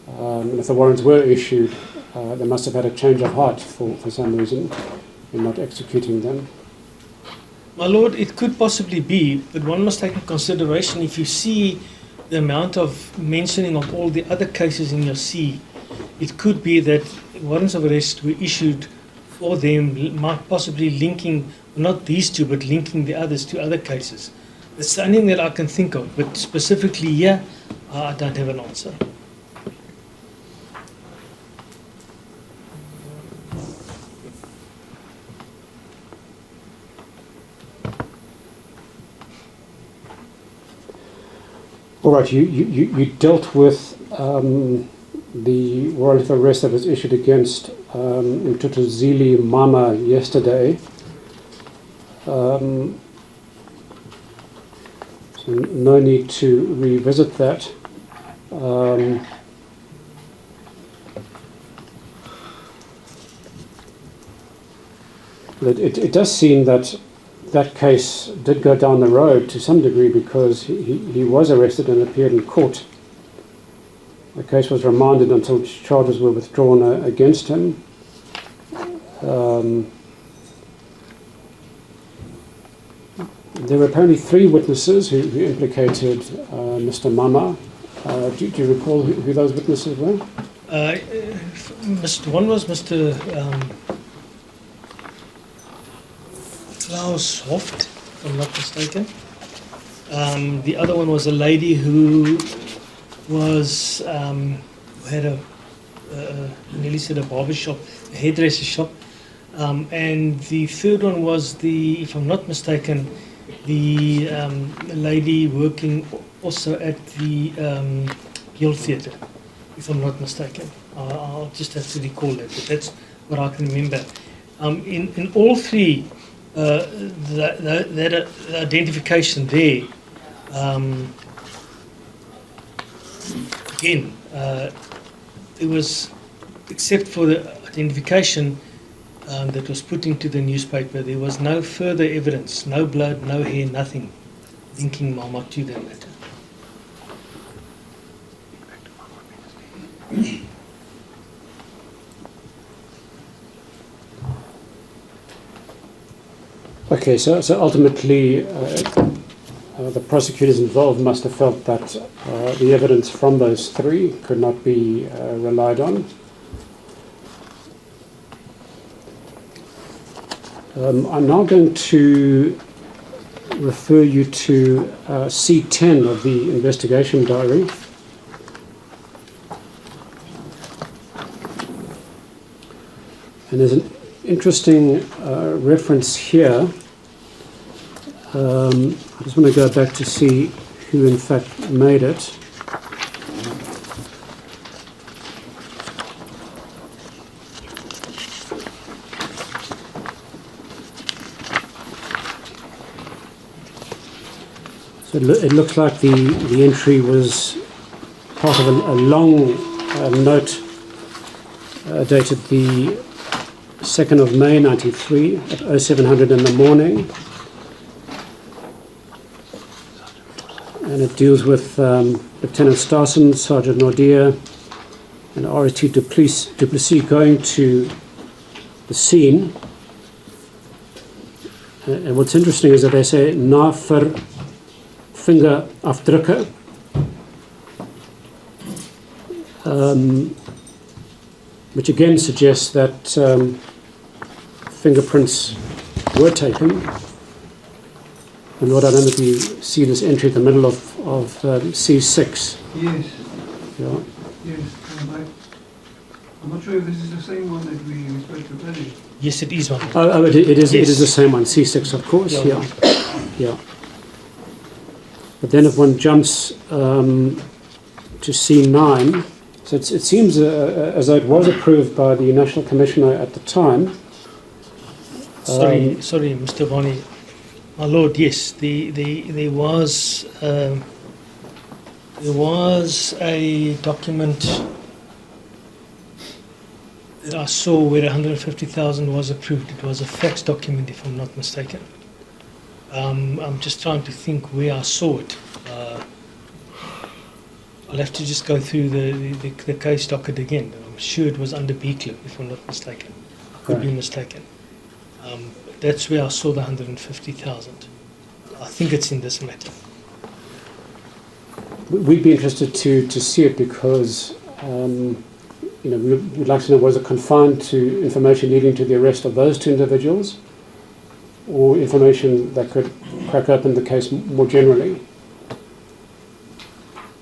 And if the warrants were issued, they must have had a change of heart for some reason in not executing them. My lord, it could possibly be, but one must take into consideration if you see the amount of mentioning of all the other cases in your C, it could be that warrants of arrest were issued for them, possibly linking, not these two, but linking the others to other cases. It's the only thing that I can think of, but specifically here, I don't have an answer. All right, you dealt with the warrant of arrest that was issued against Mtutuzili Mama yesterday. So no need to revisit that. It does seem that that case did go down the road to some degree because he was arrested and appeared in court. The case was remanded until charges were withdrawn against him. There were apparently 3 witnesses who implicated Mr. Mama. Do you recall who those witnesses were? One was Mr. Klaus Hoft, if I'm not mistaken. The other one was a lady who was who had a nearly said a barber shop, a hairdresser shop, and the third one was the, if I'm not mistaken, the lady working also at the Guild Theatre, if I'm not mistaken. I'll just have to recall that, but that's what I can remember. In all 3. That identification there, again, it was, except for the identification that was put into the newspaper, there was no further evidence, no blood, no hair, nothing linking Mama to that matter. Okay, so ultimately the prosecutors involved must have felt that the evidence from those 3 could not be relied on. I'm now going to refer you to C10 of the investigation diary. And there's an interesting reference here. I just want to go back to see who in fact made it. So it looks like the entry was part of a long note dated the 2nd of May 93 at 0700 in the morning, and it deals with Lieutenant Starson, Sergeant Nordia and RST Duplessis going to the scene. And what's interesting is that they say na vir vingerafdrukke, which again suggests that fingerprints were taken. And Lord, I don't know if you see this entry in the middle of C6. Yes, Yeah. yes. I'm not sure if this is the same one that we spoke to earlier. Yes, it is one. Oh, it is. Yes. It is the same one. C6, of course. Yeah. Yeah. But then, if one jumps to C9, so it seems as though it was approved by the National Commissioner at the time. Sorry, Mr. Bonnie. My lord, yes, there was a document that I saw where 150,000 was approved. It was a fax document, if I'm not mistaken. I'm just trying to think where I saw it. I'll have to just go through the case docket again. I'm sure it was under B-Clip, if I'm not mistaken. I could be mistaken. That's where I saw the 150,000. I think it's in this matter. we'd be interested to see it because we'd like to know, was it confined to information leading to the arrest of those two individuals, or information that could crack open the case more generally?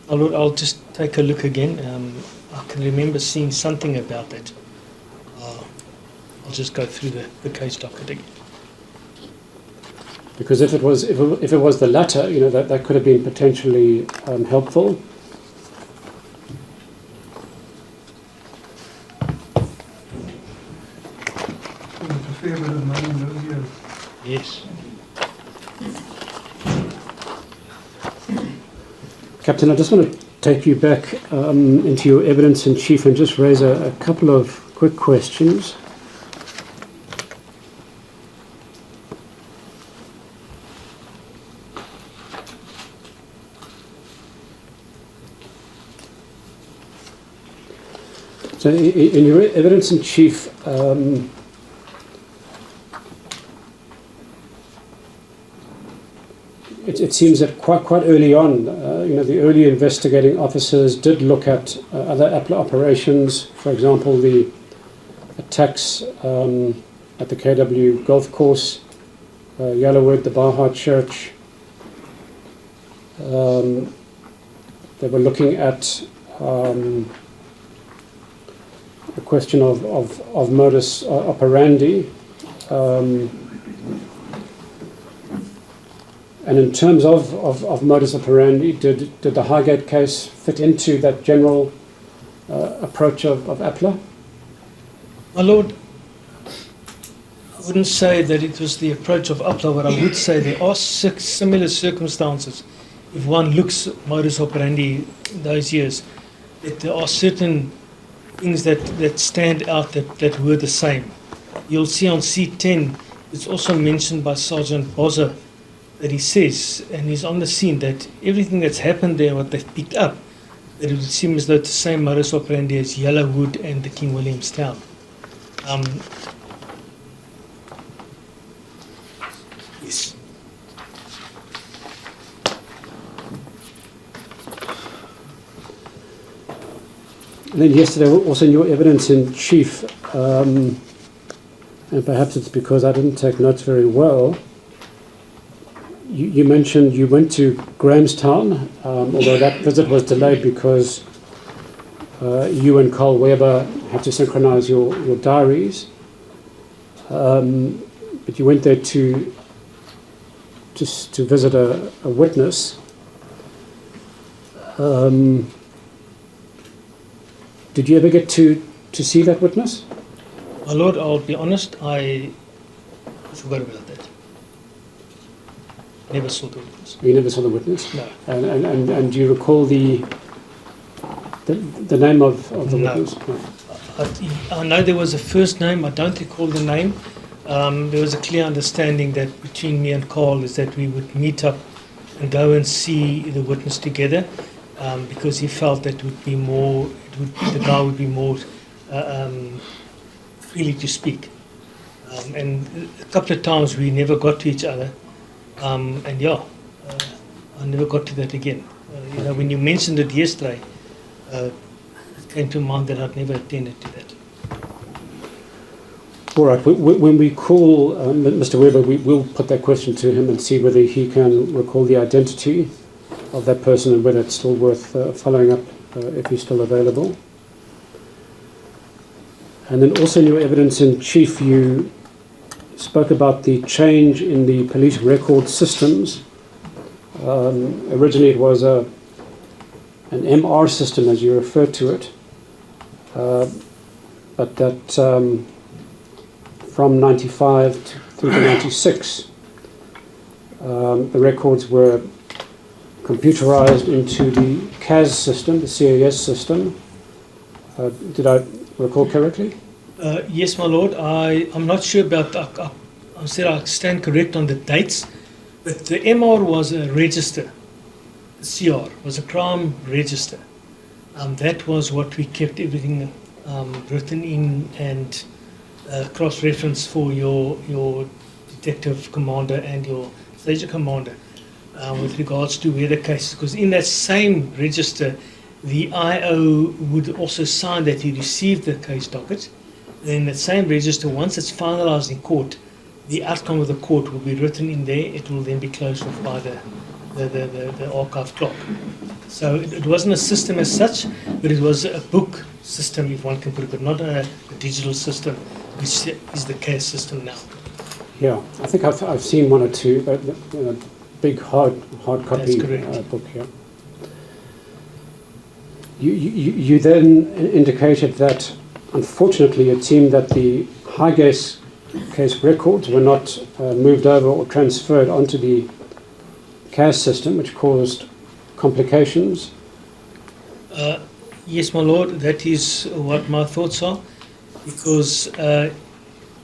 I'll just take a look again. I can remember seeing something about that. I'll just go through the case docket again. Because if it was the latter, that could have been potentially helpful. Yes. Captain, I just want to take you back into your evidence in chief and just raise a couple of quick questions. So in your evidence in chief, it seems that quite early on, the early investigating officers did look at other APLA operations, for example, the attacks at the KW golf course, Yellowwood, the Baha Church. They were looking at the question of modus operandi. And in terms of modus operandi, did the Highgate case fit into that general approach of APLA? My Lord, I wouldn't say that it was the approach of APLA. What I would say, there are similar circumstances. If one looks at modus operandi in those years, that there are certain things that stand out that were the same. You'll see on C10, it's also mentioned by Sergeant Bozza, that he says, and he's on the scene, that everything that's happened there, what they've picked up, that it would seem as though it's the same modus operandi as Yellowwood and the King Williamstown. Yes. And then yesterday, also in your evidence in chief, and perhaps it's because I didn't take notes very well, you mentioned you went to Grahamstown, although that visit was delayed because you and Carl Weber had to synchronize your diaries. But you went there to visit a witness. Did you ever get to see that witness? My Lord, I'll be honest, I forgot about that. Never saw the witness. You never saw the witness? No. And do you recall the name of the No. witness? No. I know there was a first name, I don't recall the name. There was a clear understanding that between me and Carl is that we would meet up and go and see the witness together, because he felt that the guy would be more freely to speak. And a couple of times we never got to each other. I never got to that again. When you mentioned it yesterday, it came to mind that I'd never attended to that. All right. When we call Mr. Weber, we'll put that question to him and see whether he can recall the identity of that person and whether it's still worth following up if he's still available. And then also in your evidence in chief, you spoke about the change in the police record systems. Originally it was an MR system, as you referred to it, but that from 95 through to 96, the records were computerized into the CAS system, the CAS system. Did I recall correctly? Yes, my Lord. I'm not sure about. I said I stand correct on the dates, but the MR was a register. The CR was a crime register. That was what we kept everything written in and cross-reference for your detective commander and your station commander. with regards to where the case is, because in that same register, the IO would also sign that he received the case docket. And in that same register, once it's finalised in court, the outcome of the court will be written in there. It will then be closed off by the archive clock. So it wasn't a system as such, but it was a book system, if one can put it, but not a digital system, which is the case system now. Yeah, I think I've seen one or two, big hard copy book here. You then indicated that, unfortunately, it seemed that the Highgate case records were not moved over or transferred onto the CAS system, which caused complications. Yes, my lord, that is what my thoughts are, because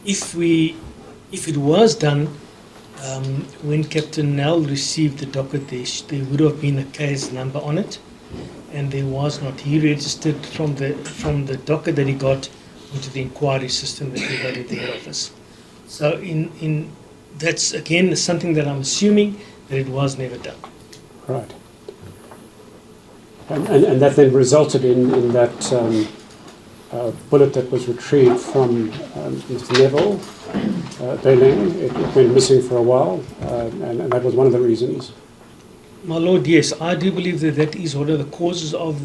if it was done when Captain Nell received the docket, there would have been a case number on it, and there was not. He registered from the docket that he got into the inquiry system that he had at the head office. So that's again something that I'm assuming that it was never done. Right. And that then resulted in that bullet that was retrieved from Mr. Neville Beling. It went missing for a while, and that was one of the reasons. My lord, yes, I do believe that is one of the causes of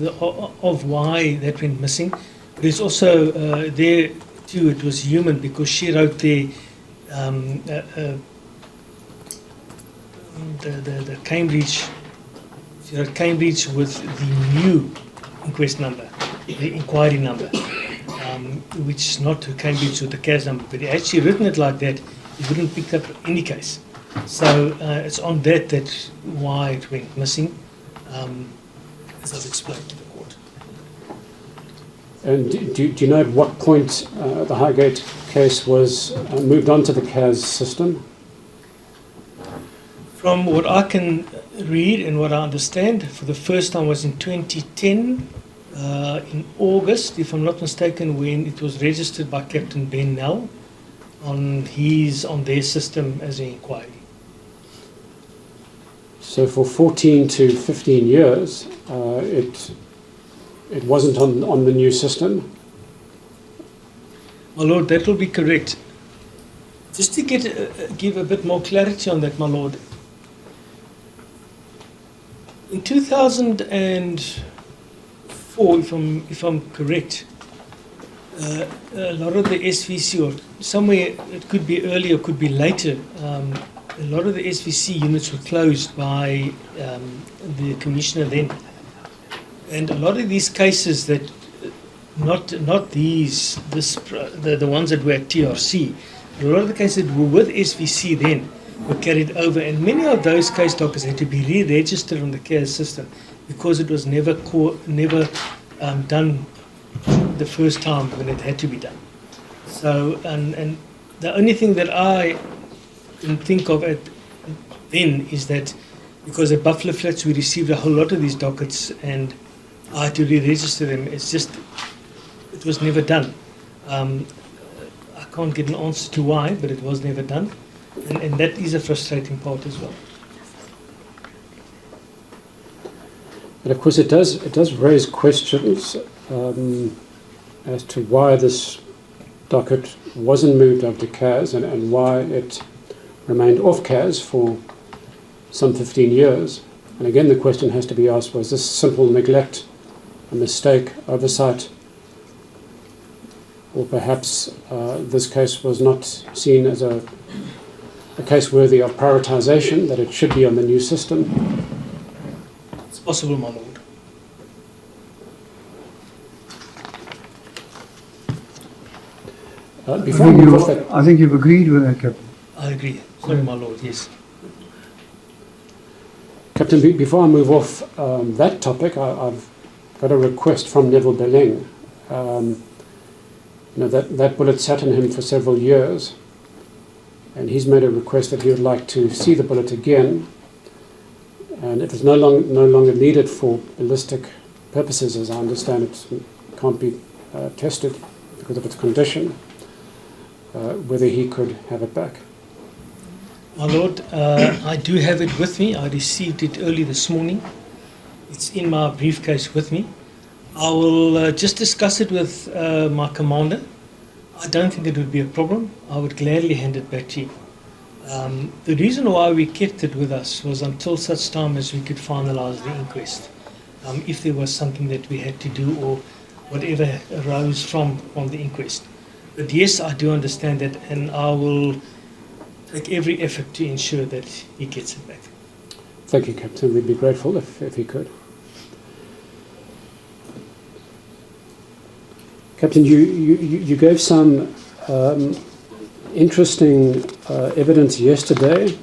why that went missing. But it's also there too. It was human, because she wrote the Cambridge. She wrote Cambridge with the new inquest number, the inquiry number, which is not Cambridge with the CAS number. But had she written it like that, it wouldn't pick up any case. So it's on that's why it went missing, as I've explained to the court. And do you know at what point the Highgate case was moved onto the CAS system? From what I can read and what I understand, for the first time was in 2010, in August, if I'm not mistaken, when it was registered by Captain Ben Nell on their system as an inquiry. So for 14 to 15 years, it wasn't on the new system? My lord, that will be correct. Just to give a bit more clarity on that, my lord, in 2004, if I'm correct, a lot of the SVC, or somewhere it could be earlier, could be later, a lot of the SVC units were closed by the commissioner then, and a lot of these cases that not the ones that were at TRC, a lot of the cases that were with SVC then were carried over, and many of those case dockets had to be re-registered on the CAS system because it was never done the first time when it had to be done. So, and the only thing that I can think of then is that because at Buffalo Flats we received a whole lot of these dockets and I had to re-register them. It was never done. I can't get an answer to why, but it was never done. And that is a frustrating part as well. And of course, it does raise questions as to why this docket wasn't moved up to CAS and why it remained off CAS for some 15 years. And again, the question has to be asked: was this simple neglect, a mistake, oversight, or perhaps this case was not seen as a case worthy of prioritization, that it should be on the new system? It's possible, my lord. Before we move off that, I think you've agreed with that, Captain. I agree. Sorry, my lord, yes. Captain, before I move off that topic, I've got a request from Neville Beling. That bullet sat in him for several years, and he's made a request that he would like to see the bullet again. And if it's no longer needed for ballistic purposes, as I understand it, can't be tested because of its condition, whether he could have it back. My Lord, I do have it with me. I received it early this morning. It's in my briefcase with me. I will just discuss it with my commander. I don't think it would be a problem. I would gladly hand it back to you. The reason why we kept it with us was until such time as we could finalize the inquest. If there was something that we had to do or whatever arose from the inquest. But yes, I do understand that, and I will take every effort to ensure that he gets it back. Thank you, Captain. We'd be grateful if he could. Captain, you gave some interesting evidence yesterday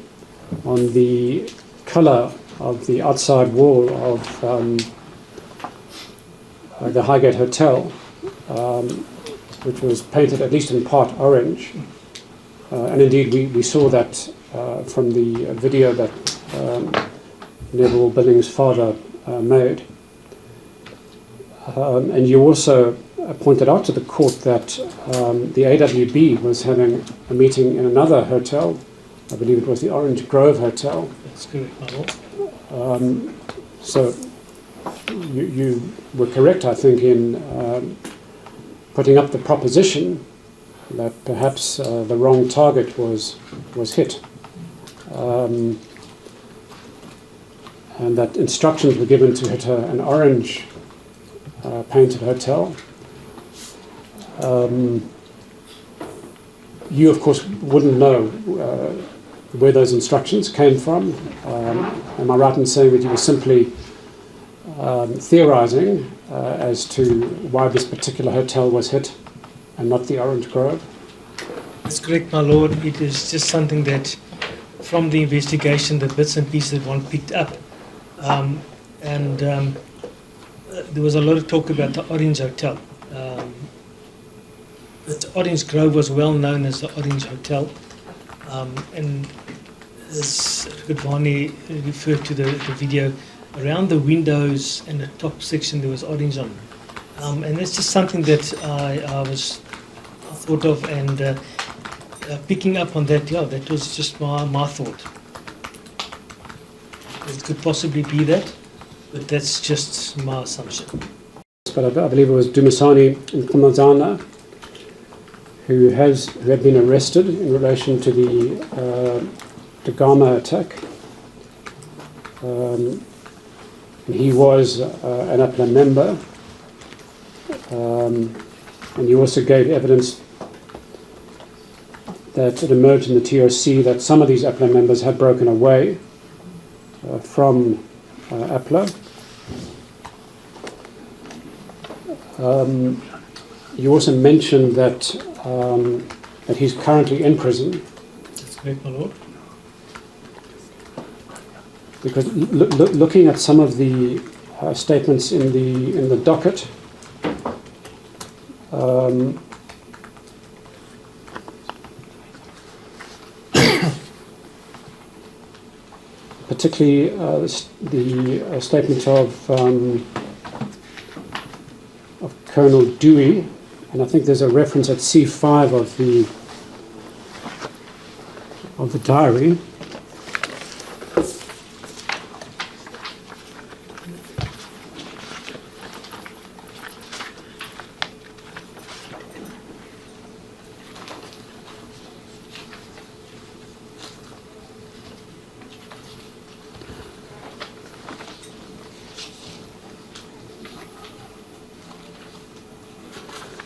on the colour of the outside wall of the Highgate Hotel, which was painted at least in part orange. And indeed, we saw that from the video that Neville Billings' father made. And you also pointed out to the court that the AWB was having a meeting in another hotel. I believe it was the Orange Grove Hotel. That's correct, my Lord. So you were correct, I think, in putting up the proposition that perhaps the wrong target was hit, and that instructions were given to hit an orange painted hotel. You, of course, wouldn't know where those instructions came from. Am I right in saying that you were simply theorizing as to why this particular hotel was hit and not the Orange Grove? That's correct, my Lord. It is just something that, from the investigation, the bits and pieces that one picked up, there was a lot of talk about the Orange Hotel. But Orange Grove was well known as the Orange Hotel, and as Gudvani referred to the video, around the windows and the top section there was orange on. And it's just something that I thought of, and picking up on that, yeah, that was just my thought. It could possibly be that, but that's just my assumption. But I believe it was Dumisani Nkumazana who had been arrested in relation to the Gama attack. He was an APLA member, and you also gave evidence that it emerged in the TOC that some of these APLA members had broken away from APLA. You also mentioned that he's currently in prison. That's correct, my Lord. Because looking at some of the statements in the docket, particularly the statement of Colonel Dewey, and I think there's a reference at C5 of the diary.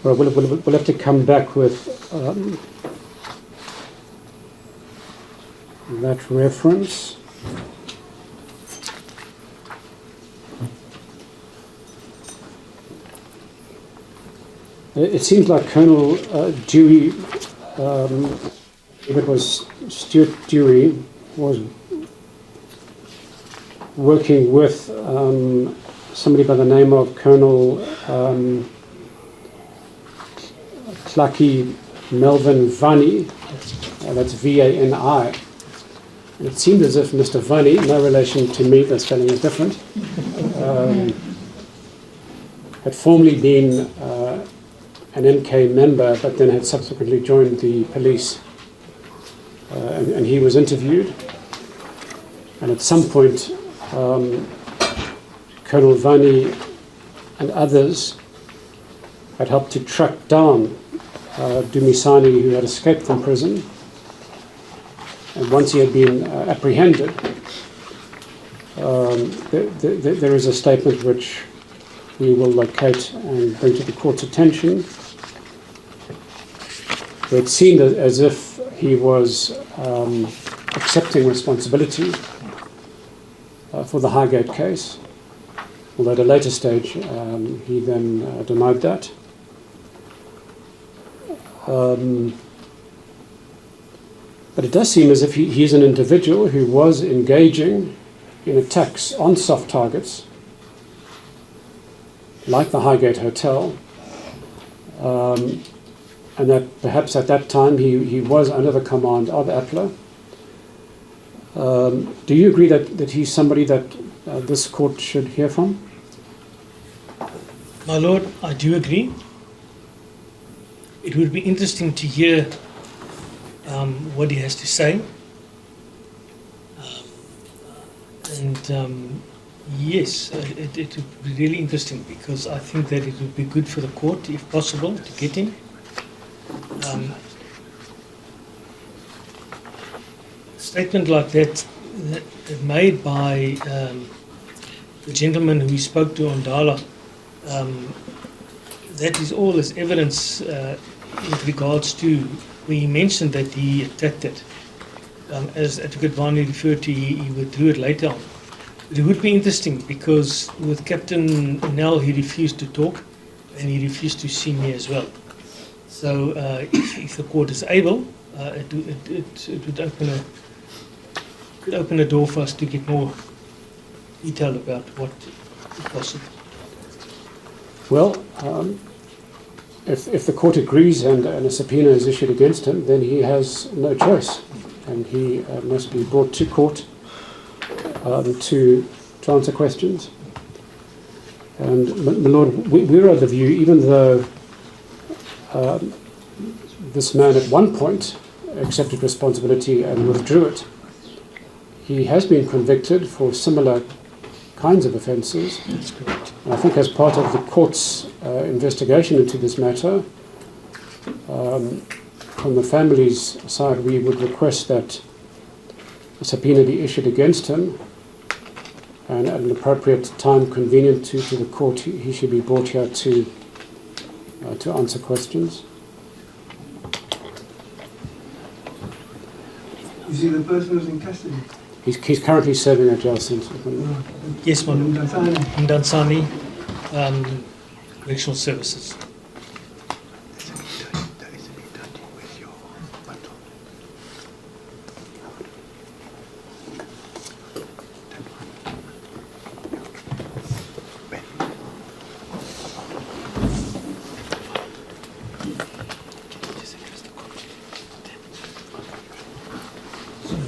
Well, we'll have to come back with that reference. It seems like Colonel Dewey, if it was Stuart Dewey, was working with somebody by the name of Colonel Tlaki Melvin Vani, that's V-A-N-I. And it seemed as if Mr. Vani, no relation to me, the spelling is different, had formerly been an MK member, but then had subsequently joined the police. and he was interviewed. And at some point, Colonel Vani and others had helped to track down Dumisani, who had escaped from prison. And once he had been apprehended, there is a statement which we will locate and bring to the court's attention. It seemed as if he was accepting responsibility for the Highgate case, although at a later stage he then denied that. But it does seem as if he is an individual who was engaging in attacks on soft targets, like the Highgate Hotel, and that perhaps at that time he was under the command of Appler. Do you agree that he's somebody that this court should hear from? My Lord, I do agree. It would be interesting to hear what he has to say. Yes, it would be really interesting, because I think that it would be good for the court, if possible, to get him. A statement like that made by the gentleman who we spoke to on Dala, that is all as evidence with regards to where he mentioned that he attacked it. As Advocate Vani referred to, he withdrew it later on. But it would be interesting, because with Captain Nell, he refused to talk, and he refused to see me as well. So if the court is able, it would open a door for us to get more detail about what is possible. Well, if the court agrees and a subpoena is issued against him, then he has no choice, and he must be brought to court to answer questions. And, my Lord, we're of the view, even though this man at one point accepted responsibility and withdrew it, he has been convicted for similar kinds of offences. That's correct. And I think as part of the court's investigation into this matter, from the family's side, we would request that a subpoena be issued against him, and at an appropriate time convenient to the court, he should be brought here to answer questions. Is he the person who's in custody? He's currently serving a jail sentence. Yes, my Lord. Mdansani, Correctional Services.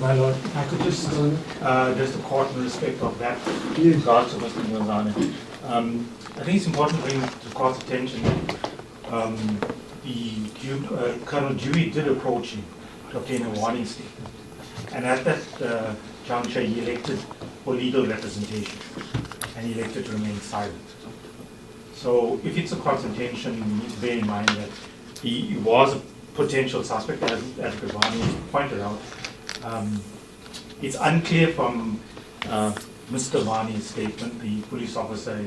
My Lord, I could just the court in respect of that, in regards to Mr. Mwanzane. I think it's important to bring to the court's attention Colonel Dewey did approach him to obtain a warning statement, and at that juncture he elected for legal representation, and he elected to remain silent. So if it's a court's intention, you need to bear in mind that he was a potential suspect, as Gavani pointed out. It's unclear from Mr. Vani's statement, the police officer,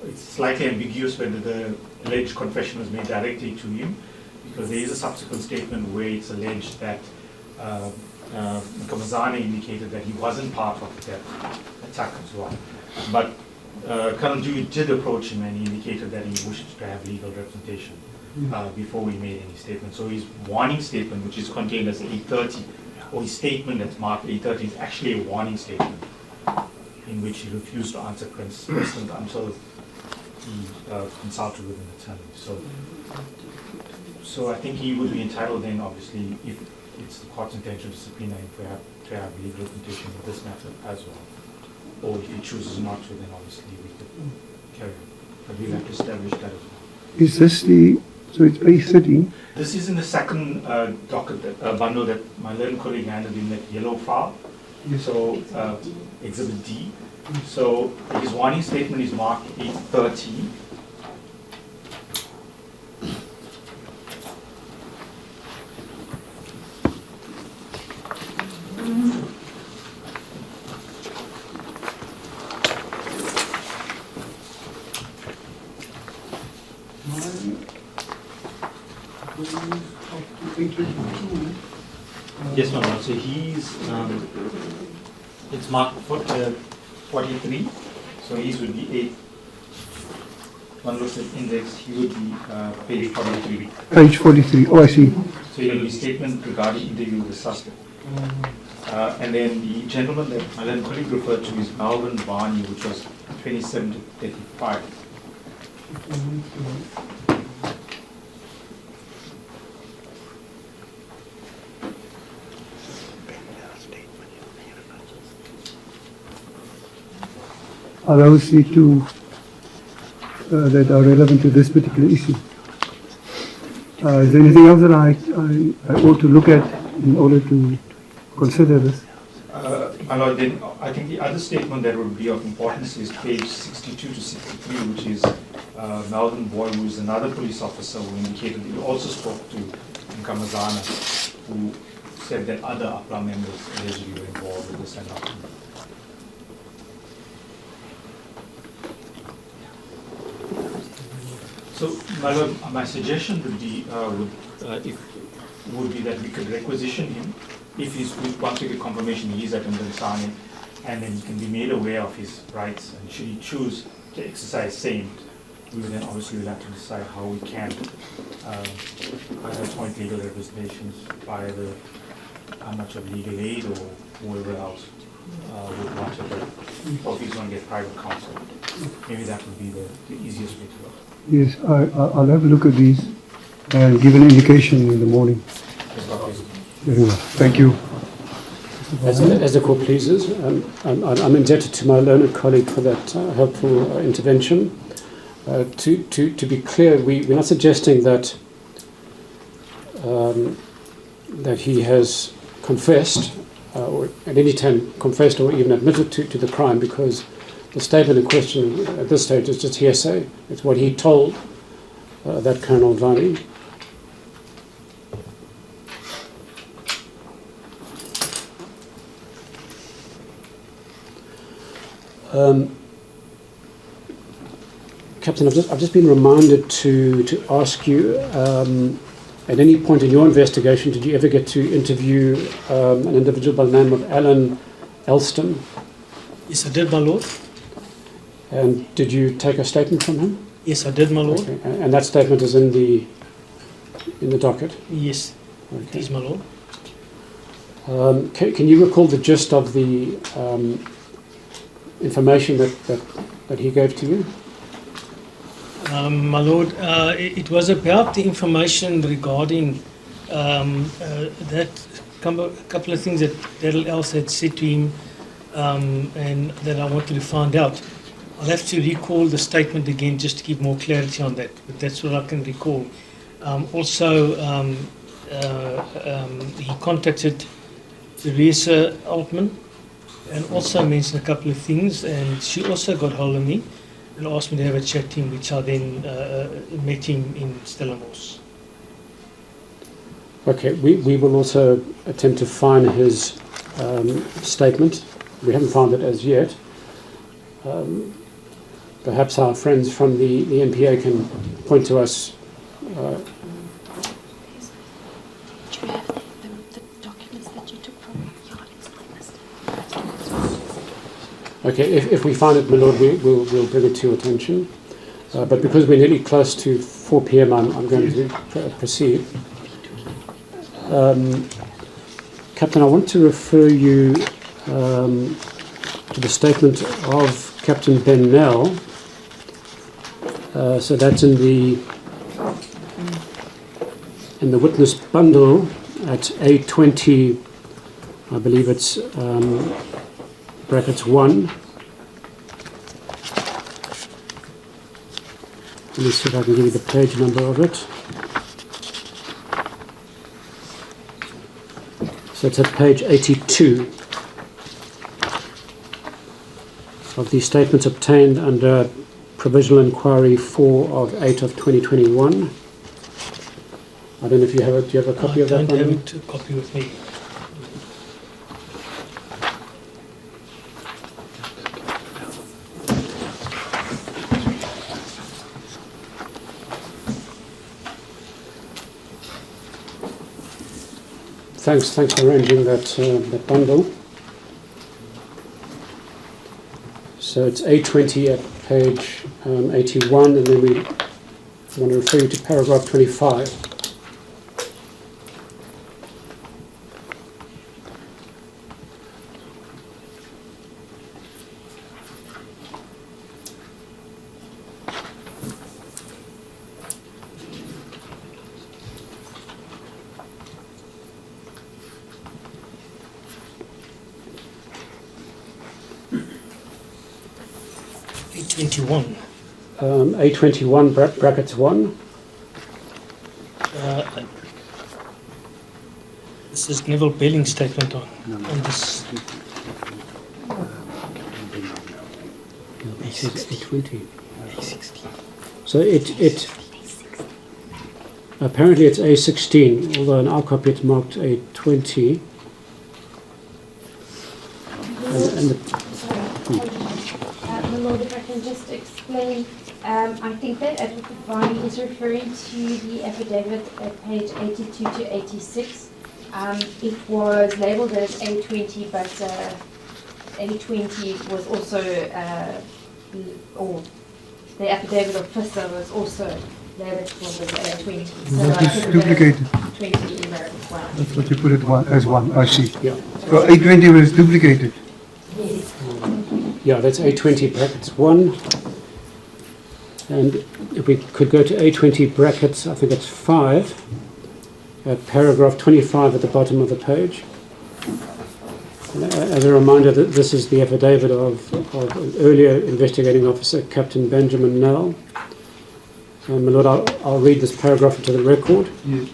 it's slightly ambiguous whether the alleged confession was made directly to him, because there is a subsequent statement where it's alleged that Mkamazane indicated that he wasn't part of that attack as well. But Colonel Dewey did approach him, and he indicated that he wished to have legal representation before we made any statement. So his warning statement, which is contained as 830, or his statement that's marked 830, is actually a warning statement in which he refused to answer questions until he consulted with an attorney. So I think he would be entitled then, obviously, if it's the court's intention to subpoena him to have legal representation in this matter as well. Or if he chooses not to, then obviously we could carry on. But we'll have to establish that as well. Is this so it's 8:30? This is in the second docket bundle that my learned colleague handed in that yellow file. Yes. So Exhibit D. So his warning statement is marked 813. Yes, no, no. So he's, it's marked 43. So his would be 8. One looks at index, he would be page 43. Page 43. Oh, I see. So it will be statement regarding interview with the suspect. And then the gentleman that my then colleague referred to is Melvin Barney, which was 27 to 35. Are those the two that are relevant to this particular issue? Is there anything else that I ought to look at in order to consider this? My lord, then I think the other statement that would be of importance is page 62 to 63, which is Melvin Boy, who is another police officer who indicated he also spoke to Nkamazana, who said that other APRA members allegedly were involved with this and that. So, my lord, my suggestion would be, would be that we could requisition him if he's, once we get confirmation he is at Mdantsane, and then he can be made aware of his rights, and should he choose to exercise same, we will then obviously will have to decide how we can either appoint legal representations via the how much of legal aid or whoever else would want it, or if he's going to get private counsel. Maybe that would be the easiest way to go. Yes, I'll have a look at these and give an indication in the morning. Very well. Thank you. As the court pleases, I'm indebted to my learned colleague for that helpful intervention. To be clear, we're not suggesting that that he has confessed or at any time confessed or even admitted to the crime, because the statement in question at this stage is just hearsay. It's what he told that Colonel Vani. Captain, I've just been reminded to ask you, at any point in your investigation, did you ever get to interview an individual by the name of Alan Elston? Yes, I did, my lord. And did you take a statement from him? Yes, I did, my lord. Okay. And that statement is in the docket? Yes, it is, my lord. Can you recall the gist of the information that he gave to you? My lord, it was about the information regarding that couple of things that Daryl else had said to him, and that I wanted to find out. I'll have to recall the statement again just to give more clarity on that, but that's what I can recall. Also, he contacted Teresa Altman and also mentioned a couple of things, and she also got hold of me and asked me to have a chat to him, which I then met him in Stellenbosch. Okay, we will also attempt to find his statement. We haven't found it as yet. Perhaps our friends from the NPA can point to us. Do you have the documents that you took from Yarley's playlist? Okay, if we find it, my lord, we'll bring it to your attention. But because we're nearly close to 4 p.m., I'm going to proceed. Captain, I want to refer you to the statement of Captain Ben Nell. So that's in the witness bundle at A20, I believe it's brackets 1. Let me see if I can give you the page number of it. So it's at page 82 of the statements obtained under Provisional Inquiry 4 of 8 of 2021. I don't know if you have do you have a copy of that? I don't one? have a copy with me. Thanks for arranging that bundle. So it's A20 at page 81, and then we want to refer you to paragraph 25. A21. A21 brackets 1. This is Neville Belling's statement on this. It says A20. So it apparently it's A16, although in our copy it's marked A20. And the, My Lord, if I can just explain, I think that Advocate Varney is referring to the affidavit at page 82 to 86. It was labelled as A20, but A20 was also, or the affidavit of FISA was also labelled as A20. So That I is put duplicated. 20 in there as well. That's what you put it as one, I see. yeah, So A20 was duplicated. Yes. yeah, that's A20 brackets 1. And if we could go to A20 brackets, I think it's 5, at paragraph 25 at the bottom of the page. As a reminder, that this is the affidavit of an earlier investigating officer, Captain Benjamin Nell. My Lord, I'll read this paragraph into the record. Yes.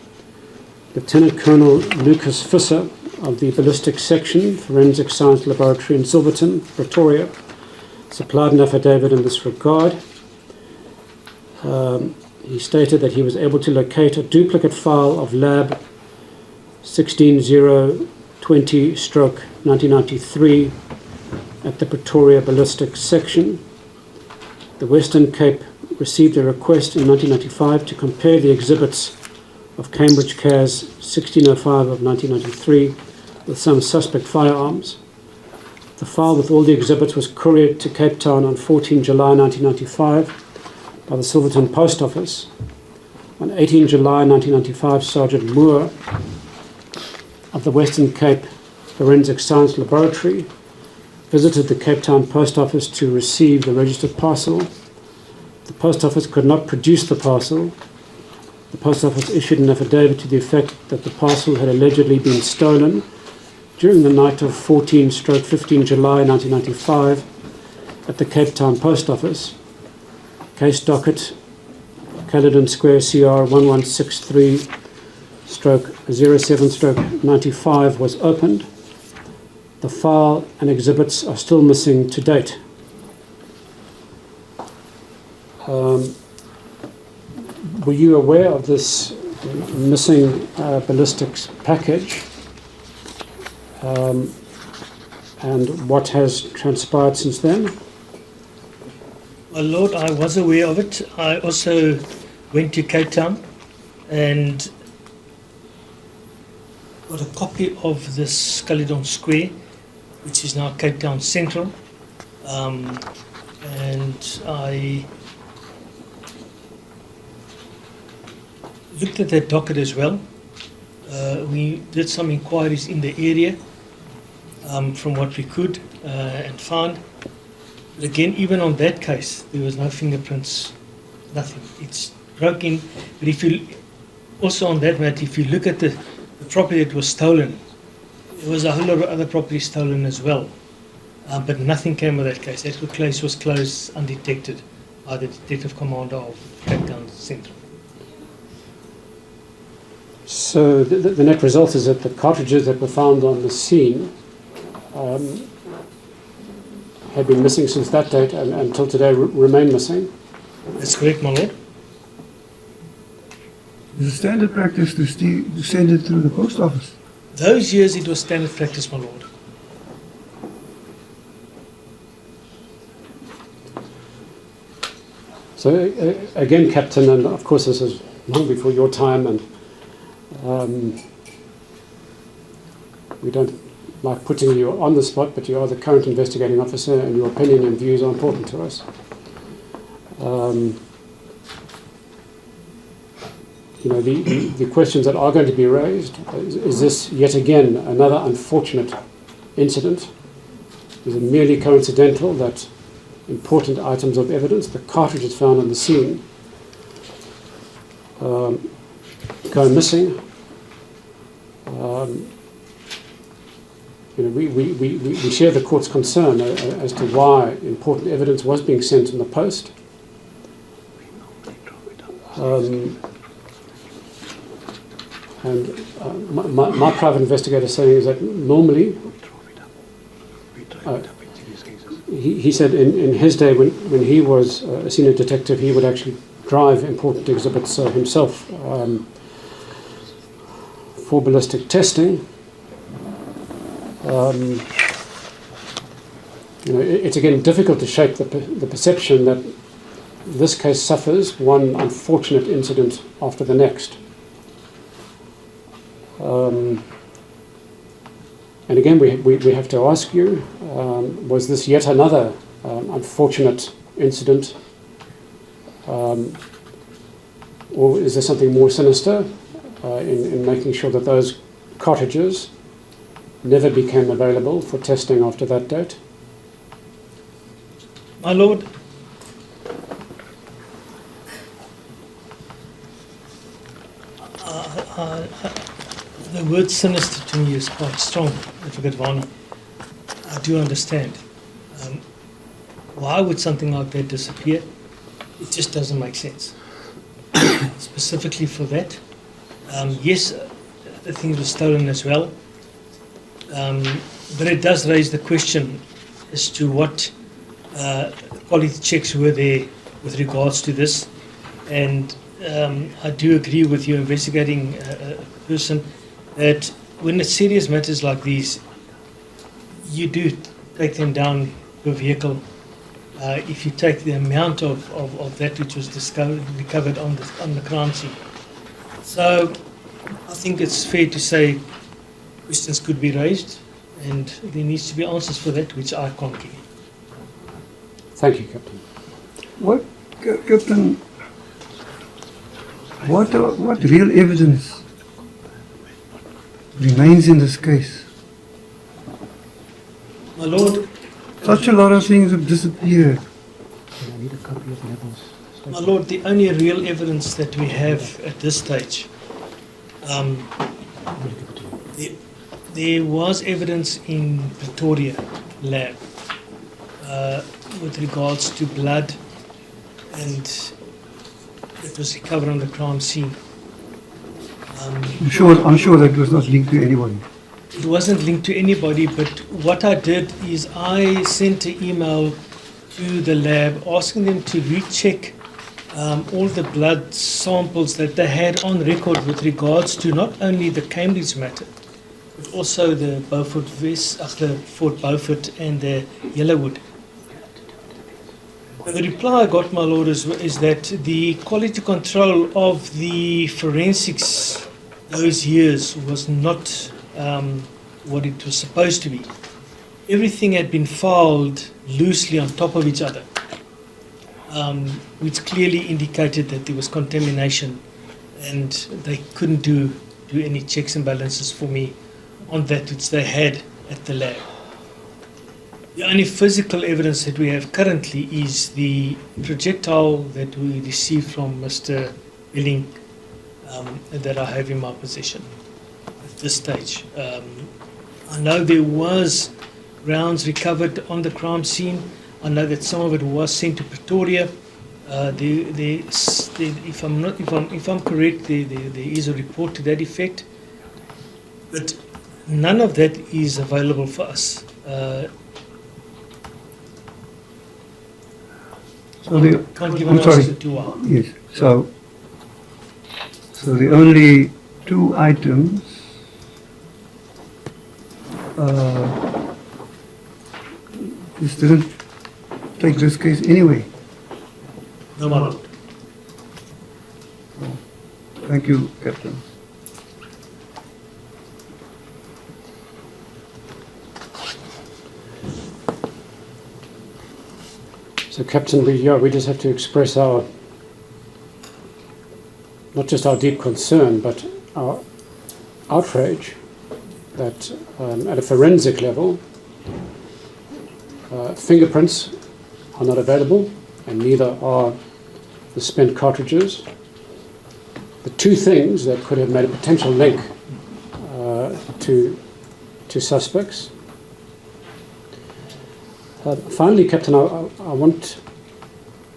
Lieutenant Colonel Lucas Visser of the Ballistics Section, Forensic Science Laboratory in Silverton, Pretoria, supplied an affidavit in this regard. He stated that he was able to locate a duplicate file of Lab 16020/1993 at the Pretoria Ballistics Section. The Western Cape received a request in 1995 to compare the exhibits of Cambridge CAS 1605 of 1993 with some suspect firearms. The file with all the exhibits was couriered to Cape Town on 14 July 1995 by the Silverton Post Office. On 18 July 1995, Sergeant Moore of the Western Cape Forensic Science Laboratory visited the Cape Town Post Office to receive the registered parcel. The Post Office could not produce the parcel. The Post Office issued an affidavit to the effect that the parcel had allegedly been stolen during the night of 14/15 July 1995 at the Cape Town Post Office. Case docket Caledon Square CR 1163/07/95 was opened. The file and exhibits are still missing to date. Were you aware of this missing ballistics package? And what has transpired since then? Well, Lord, I was aware of it. I also went to Cape Town and got a copy of this Caledon Square, which is now Cape Town Central. And I looked at that docket as well. We did some inquiries in the area from what we could and found. But again, even on that case, there was no fingerprints, nothing. It's broken. But if you also on that matter, if you look at the property that was stolen, there was a whole lot of other property stolen as well. But nothing came of that case. That case was closed undetected by the detective commander of Cape Town Central. So the net result is that the cartridges that were found on the scene have been missing since that date and until today remain missing. That's correct, my lord. Is it standard practice to send it through the post office? Those years it was standard practice, my lord. So again, Captain, and of course this is long before your time, and we don't like putting you on the spot, but you are the current investigating officer, and your opinion and views are important to us. The questions that are going to be raised, is this yet again another unfortunate incident? Is it merely coincidental that important items of evidence, the cartridges found on the scene, go missing? We share the court's concern as to why important evidence was being sent in the post. My private investigator saying is that normally, he said in his day when he was a senior detective, he would actually drive important exhibits himself for ballistic testing. It's again difficult to shake the perception that this case suffers one unfortunate incident after the next. And again, we have to ask you, was this yet another unfortunate incident? Or is there something more sinister in making sure that those cartridges never became available for testing after that date? My lord, the word sinister to me is quite strong, Advocate Varney. I do understand. Why would something like that disappear? It just doesn't make sense. Specifically for that. Yes, the things were stolen as well. But it does raise the question as to what quality checks were there with regards to this. And I do agree with your investigating person that when it's serious matters like these, you do take them down per vehicle. If you take the amount of that which was recovered on the crime scene. So I think it's fair to say questions could be raised and there needs to be answers for that which I can't give. Thank you, Captain. Captain, what real evidence remains in this case? My lord, Such a lot of things have disappeared. I need a copy of Neville's statement. my lord, the only real evidence that we have at this stage, there was evidence in Pretoria lab with regards to blood, and it was recovered on the crime scene. I'm sure that was not linked to anybody. It wasn't linked to anybody, but what I did is I sent an email to the lab asking them to recheck all the blood samples that they had on record with regards to not only the Cambridge matter, but also the Beaufort the Fort Beaufort and the Yellowwood. And the reply I got, my lord, is that the quality control of the forensics those years was not what it was supposed to be. Everything had been filed loosely on top of each other, which clearly indicated that there was contamination, and they couldn't do any checks and balances for me on that which they had at the lab. The only physical evidence that we have currently is the projectile that we received from Mr. Billing that I have in my possession at this stage. I know there was rounds recovered on the crime scene. I know that some of it was sent to Pretoria. If I'm correct, there is a report to that effect, but none of that is available for us. So the, Can't give I'm an sorry. answer to why. Yes, so the only two items this didn't take this case anyway. No, my lord. Thank you, Captain. So, Captain, we just have to express our, not just our deep concern, but our outrage that at a forensic level, fingerprints are not available, and neither are the spent cartridges. The two things that could have made a potential link to suspects. Finally, Captain, I want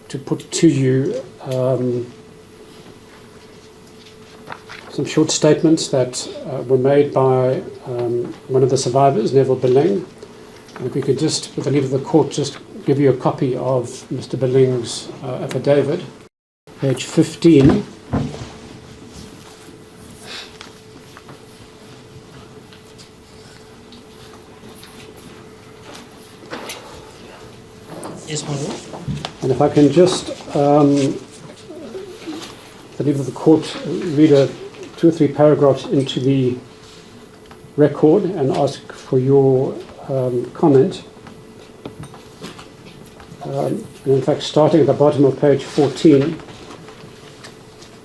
to put to you some short statements that were made by one of the survivors, Neville Billing. And if we could just, with the leave of the court, just give you a copy of Mr. Billing's affidavit, page 15. Yes, my lord. And if I can just, the leave of the court, read 2 or 3 paragraphs into the record and ask for your comment. And in fact, starting at the bottom of page 14,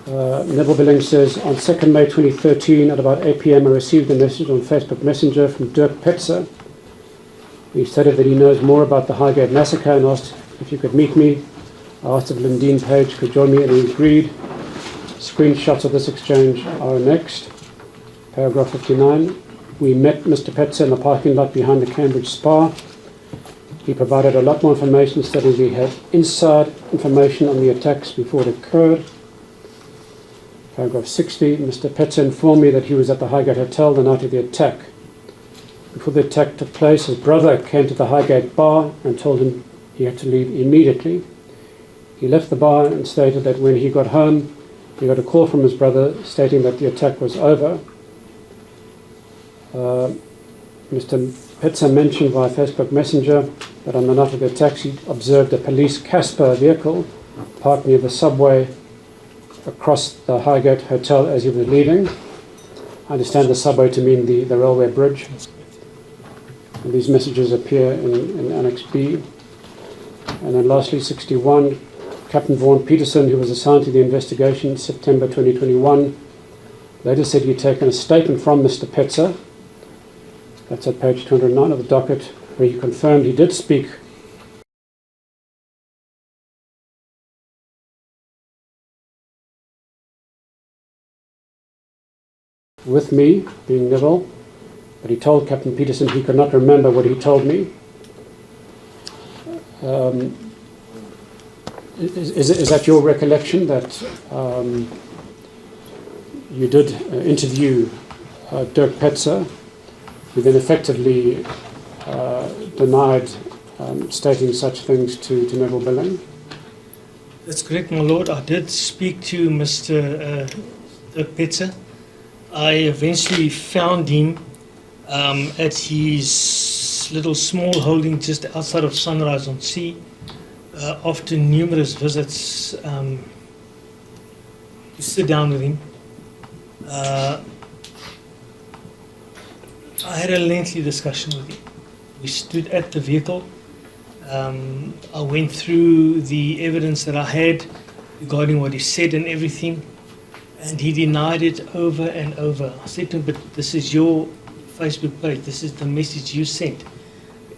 Neville Billing says, on 2nd May 2013 at about 8 p.m. I received a message on Facebook Messenger from Dirk Petzer. He stated that he knows more about the Highgate Massacre and asked if you could meet me. I asked if Lindeen Page could join me and he agreed. Screenshots of this exchange are next. Paragraph 59. We met Mr. Petzer in the parking lot behind the Cambridge Spa. He provided a lot more information, stating he had inside information on the attacks before it occurred. Paragraph 60. Mr. Petzer informed me that he was at the Highgate Hotel the night of the attack. Before the attack took place, his brother came to the Highgate bar and told him he had to leave immediately. He left the bar and stated that when he got home, he got a call from his brother stating that the attack was over. Mr. Petzer mentioned via Facebook Messenger that on the night of the attack he observed a police Casper vehicle parked near the subway across the Highgate Hotel as he was leaving. I understand the subway to mean the railway bridge. And these messages appear in Annex B. And then lastly, 61, Captain Vaughan Peterson, who was assigned to the investigation in September 2021, later said he'd taken a statement from Mr. Petzer. That's at page 209 of the docket, where he confirmed he did speak with me, being Neville, but he told Captain Peterson he could not remember what he told me. Is that your recollection, that you did interview Dirk Petzer, who then effectively denied stating such things to Neville Billing? That's correct, my lord. I did speak to Mr. Dirk Petzer. I eventually found him at his little small holding just outside of Sunrise on Sea. After numerous visits to sit down with him, I had a lengthy discussion with him. We stood at the vehicle. I went through the evidence that I had regarding what he said and everything, and he denied it over and over. I said to him, but this is your Facebook page, this is the message you sent.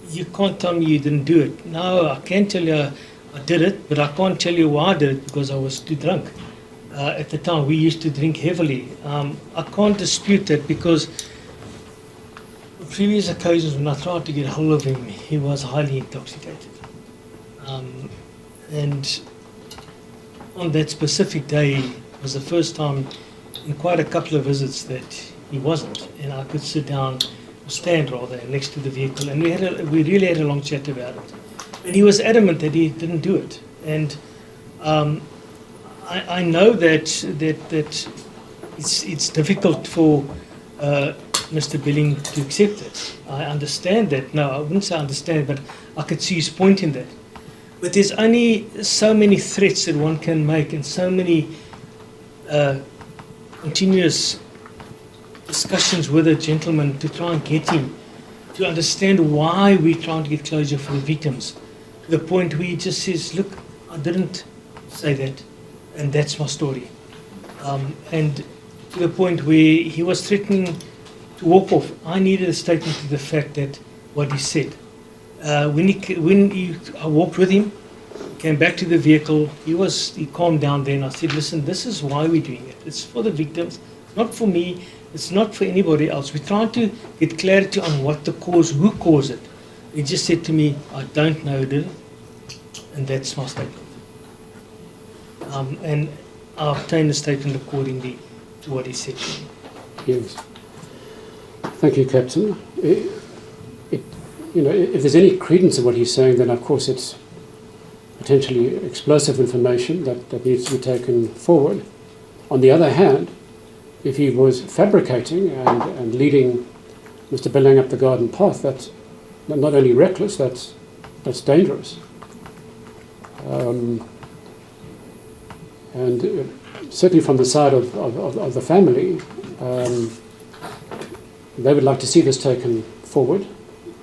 You can't tell me you didn't do it. No, I can tell you I did it, but I can't tell you why I did it because I was too drunk. At the time, we used to drink heavily. I can't dispute that because on previous occasions when I tried to get hold of him, he was highly intoxicated. And on that specific day was the first time in quite a couple of visits that he wasn't, and I could sit down, or stand rather, next to the vehicle, and we really had a long chat about it. And he was adamant that he didn't do it, and I know that it's difficult for Mr. Billing to accept it. I understand that. No, I wouldn't say I understand, but I could see his point in that. But there's only so many threats that one can make, and so many continuous discussions with a gentleman to try and get him to understand why we're trying to get closure for the victims. To the point where he just says, look, I didn't say that, and that's my story. And to the point where he was threatening to walk off. I needed a statement to the fact that what he said. I walked with him, came back to the vehicle, he calmed down then. I said, listen, this is why we're doing it. It's for the victims, not for me, it's not for anybody else. We're trying to get clarity on what the cause, who caused it. He just said to me, I don't know who did it, and that's my statement. And I obtained a statement accordingly to what he said to me. Yes. Thank you, Captain. If there's any credence in what he's saying, then of course it's potentially explosive information that needs to be taken forward. On the other hand, if he was fabricating and leading Mr. Billing up the garden path, that's not only reckless, that's dangerous. And certainly from the side of the family, they would like to see this taken forward,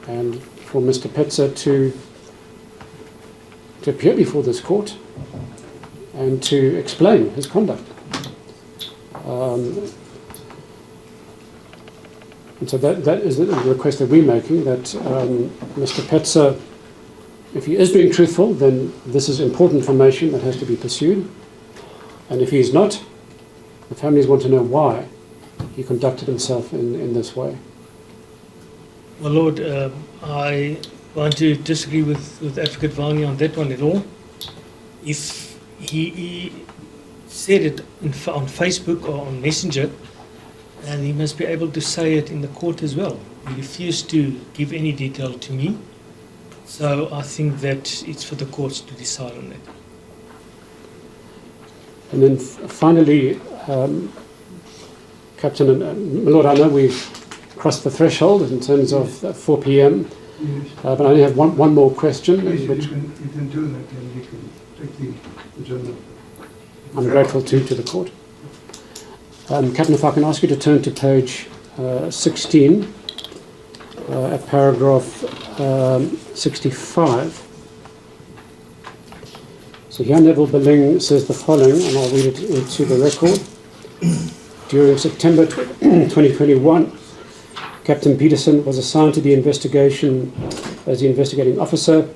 and for Mr. Petzer to appear before this court and to explain his conduct. And so that is the request that we're making, that Mr. Petzer, if he is being truthful, then this is important information that has to be pursued. And if he's not, the families want to know why he conducted himself in this way. Well, Lord, I want to disagree with Advocate Varney on that one at all. If he said it on Facebook or on Messenger, and he must be able to say it in the court as well. He refused to give any detail to me, so I think that it's for the courts to decide on that. And then finally, Captain and my Lord, I know we've crossed the threshold in terms of 4 p.m. Yes. But I only have one more question. Yes, you Which can do that, and you can take the journal. I'm grateful to the court. Captain, if I can ask you to turn to page 16, at paragraph 65. So here Neville Billing says the following, and I'll read it into the record. During September 2021, Captain Peterson was assigned to the investigation as the investigating officer.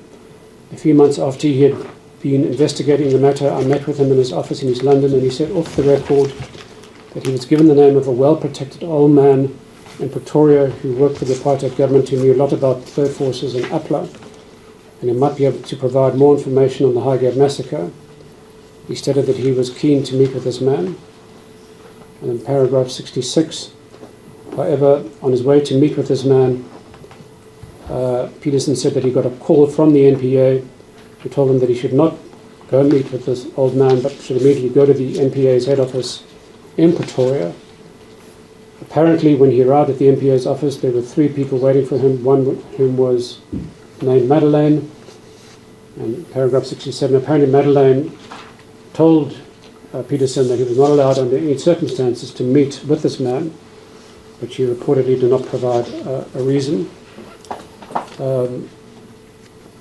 A few months after he had been investigating the matter, I met with him in his office in East London, and he said off the record that he was given the name of a well-protected old man in Pretoria who worked for the apartheid government, who knew a lot about third forces in APLA, and he might be able to provide more information on the Highgate Massacre. He stated that he was keen to meet with this man. And in paragraph 66, however, on his way to meet with this man, Peterson said that he got a call from the NPA who told him that he should not go meet with this old man, but should immediately go to the NPA's head office in Pretoria. Apparently, when he arrived at the NPA's office, there were 3 people waiting for him, one whom was named Madeleine. And paragraph 67, apparently Madeleine told Peterson that he was not allowed under any circumstances to meet with this man, which he reportedly did not provide a reason.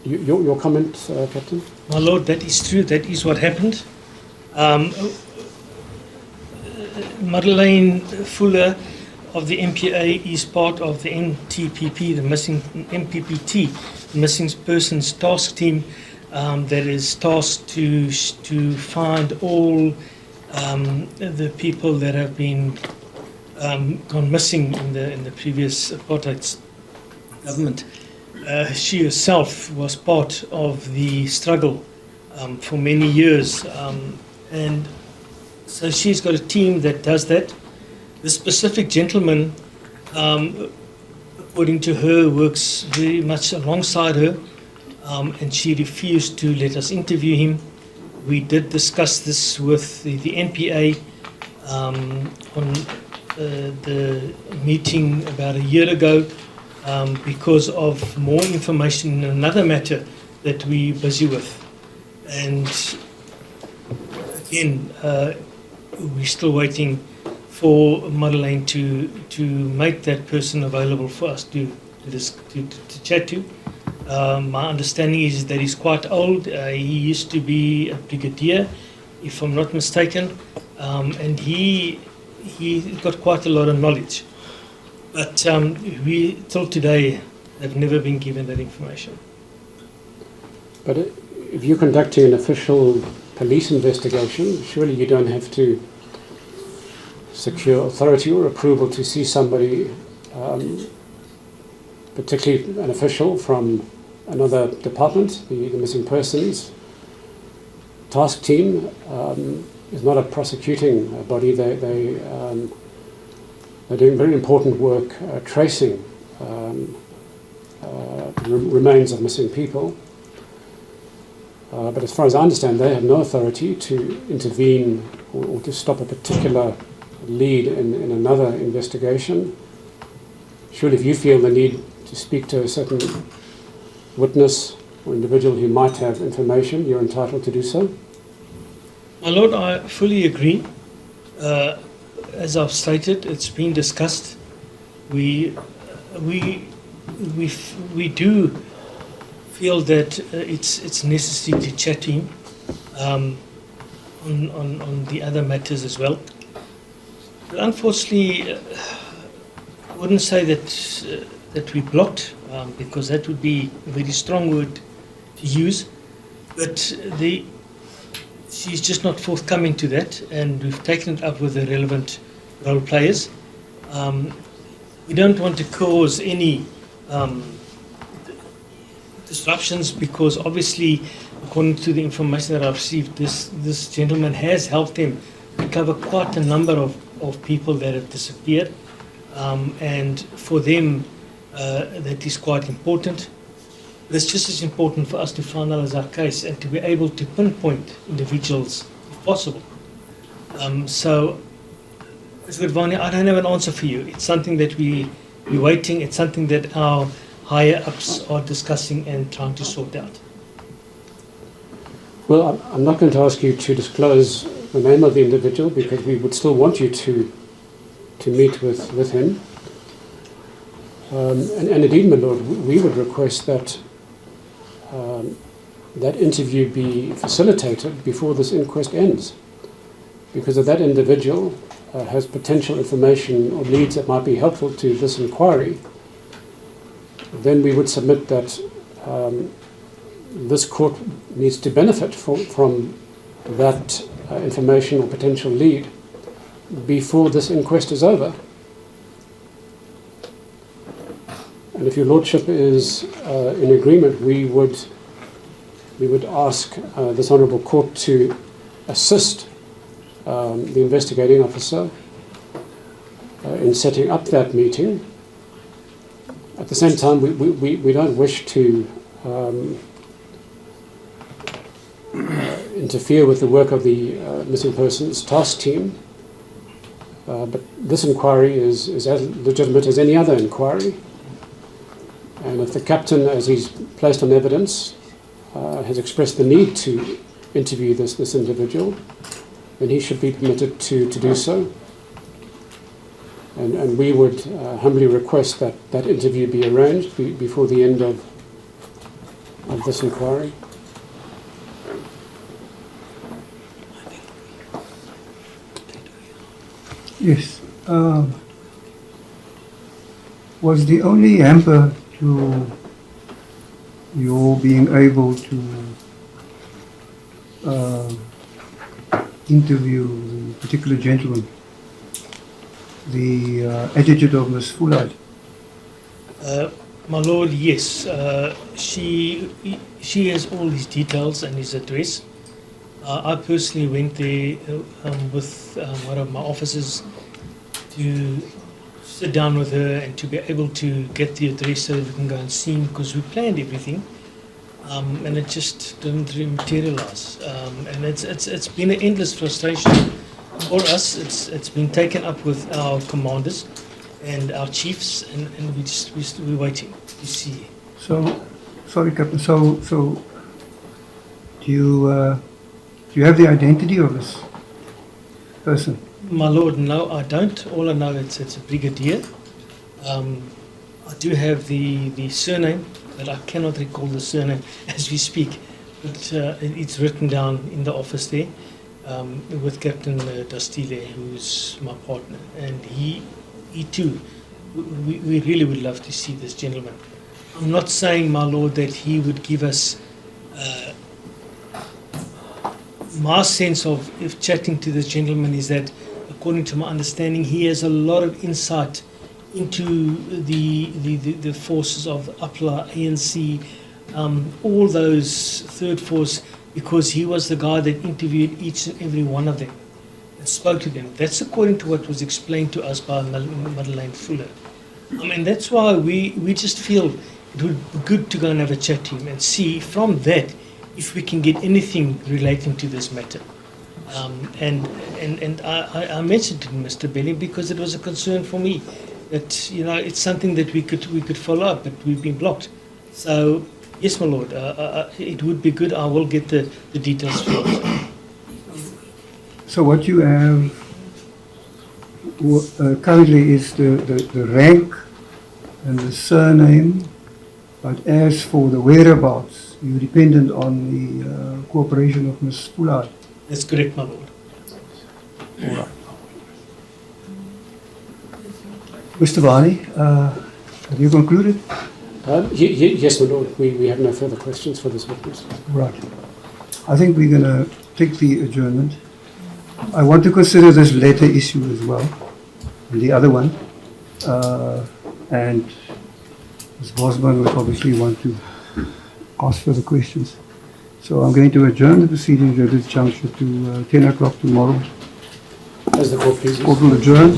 Your comment, Captain? My Lord, that is true. That is what happened. Madeleine Fuller of the MPA is part of the NTPP, the missing MPPT, the missing persons task team that is tasked to find all the people that have been gone missing in the previous apartheid government. She herself was part of the struggle for many years, And so she's got a team that does that. The specific gentleman, according to her, works very much alongside her, and she refused to let us interview him. We did discuss this with the NPA on the meeting about a year ago because of more information in another matter that we're busy with. And again, we're still waiting for Madeleine to make that person available for us to chat to. My understanding is that he's quite old. He used to be a brigadier, if I'm not mistaken, and he got quite a lot of knowledge. But we till today have never been given that information. But if you're conducting an official police investigation, surely you don't have to secure authority or approval to see somebody, particularly an official from another department. The missing persons task team is not a prosecuting body. They're doing very important work tracing remains of missing people. But as far as I understand, they have no authority to intervene or to stop a particular lead in another investigation. Surely if you feel the need to speak to a certain witness or individual who might have information, you're entitled to do so. My Lord, I fully agree. As I've stated, it's been discussed. We do feel that it's necessary to chat to him on the other matters as well. But unfortunately, I wouldn't say that we blocked, because that would be a very strong word to use. But she's just not forthcoming to that, and we've taken it up with the relevant role players. We don't want to cause any disruptions, because obviously, according to the information that I've received, this gentleman has helped them recover quite a number of people that have disappeared, and for them that is quite important. But it's just as important for us to finalize our case and to be able to pinpoint individuals if possible. So, Mr. Vani, I don't have an answer for you. It's something that we're waiting. It's something that our higher ups are discussing and trying to sort out. Well, I'm not going to ask you to disclose the name of the individual, because we would still want you to meet with him. And indeed, my Lord, we would request that that interview be facilitated before this inquest ends, because if that individual has potential information or leads that might be helpful to this inquiry, then we would submit that this court needs to benefit from that information or potential lead before this inquest is over. And if your Lordship is in agreement, we would ask this Honourable Court to assist the investigating officer in setting up that meeting. At the same time, we don't wish to interfere with the work of the missing persons task team, but this inquiry is as legitimate as any other inquiry. And if the captain, as he's placed on evidence, has expressed the need to interview this individual, then he should be permitted to do so. And we would humbly request that that interview be arranged before the end of this inquiry. Yes. Was the only hamper to your being able to interview the particular gentleman, the attitude of Miss Fullard? My Lord, yes. She has all his details and his address. I personally went there with one of my officers to sit down with her and to be able to get the address so that we can go and see him, because we planned everything, and it just didn't really materialize. And it's been an endless frustration for us. It's been taken up with our commanders and our chiefs, and we're waiting to see. So, sorry, Captain. So, do you have the identity of this person? My lord, no, I don't. All I know it's a brigadier. I do have the surname, but I cannot recall the surname as we speak. But it's written down in the office there with Captain Dastile, who's my partner, and he too. We really would love to see this gentleman. I'm not saying, my lord, that he would give us. My sense of if chatting to this gentleman is that, according to my understanding, he has a lot of insight into the forces of UPLA, ANC, all those third force, because he was the guy that interviewed each and every one of them and spoke to them. That's according to what was explained to us by Madeleine Fuller. And that's why we just feel it would be good to go and have a chat to him and see from that if we can get anything relating to this matter. And I mentioned to Mr. Belling because it was a concern for me that, you know, it's something that we could follow up, but we've been blocked. So yes, my lord, it would be good. I will get the details for you. So what you have currently is the rank and the surname, but as for the whereabouts, you're dependent on the cooperation of Ms. Pollard. That's correct, my lord. All right. Mr. Varney, have you concluded? Yes, my lord. We have no further questions for this witness. Right. I think we're going to take the adjournment. I want to consider this later issue as well, and the other one. And Ms. Bosman will obviously want to ask further questions. So I'm going to adjourn the proceedings at this juncture to 10 o'clock tomorrow. As the court pleases. Court will adjourn.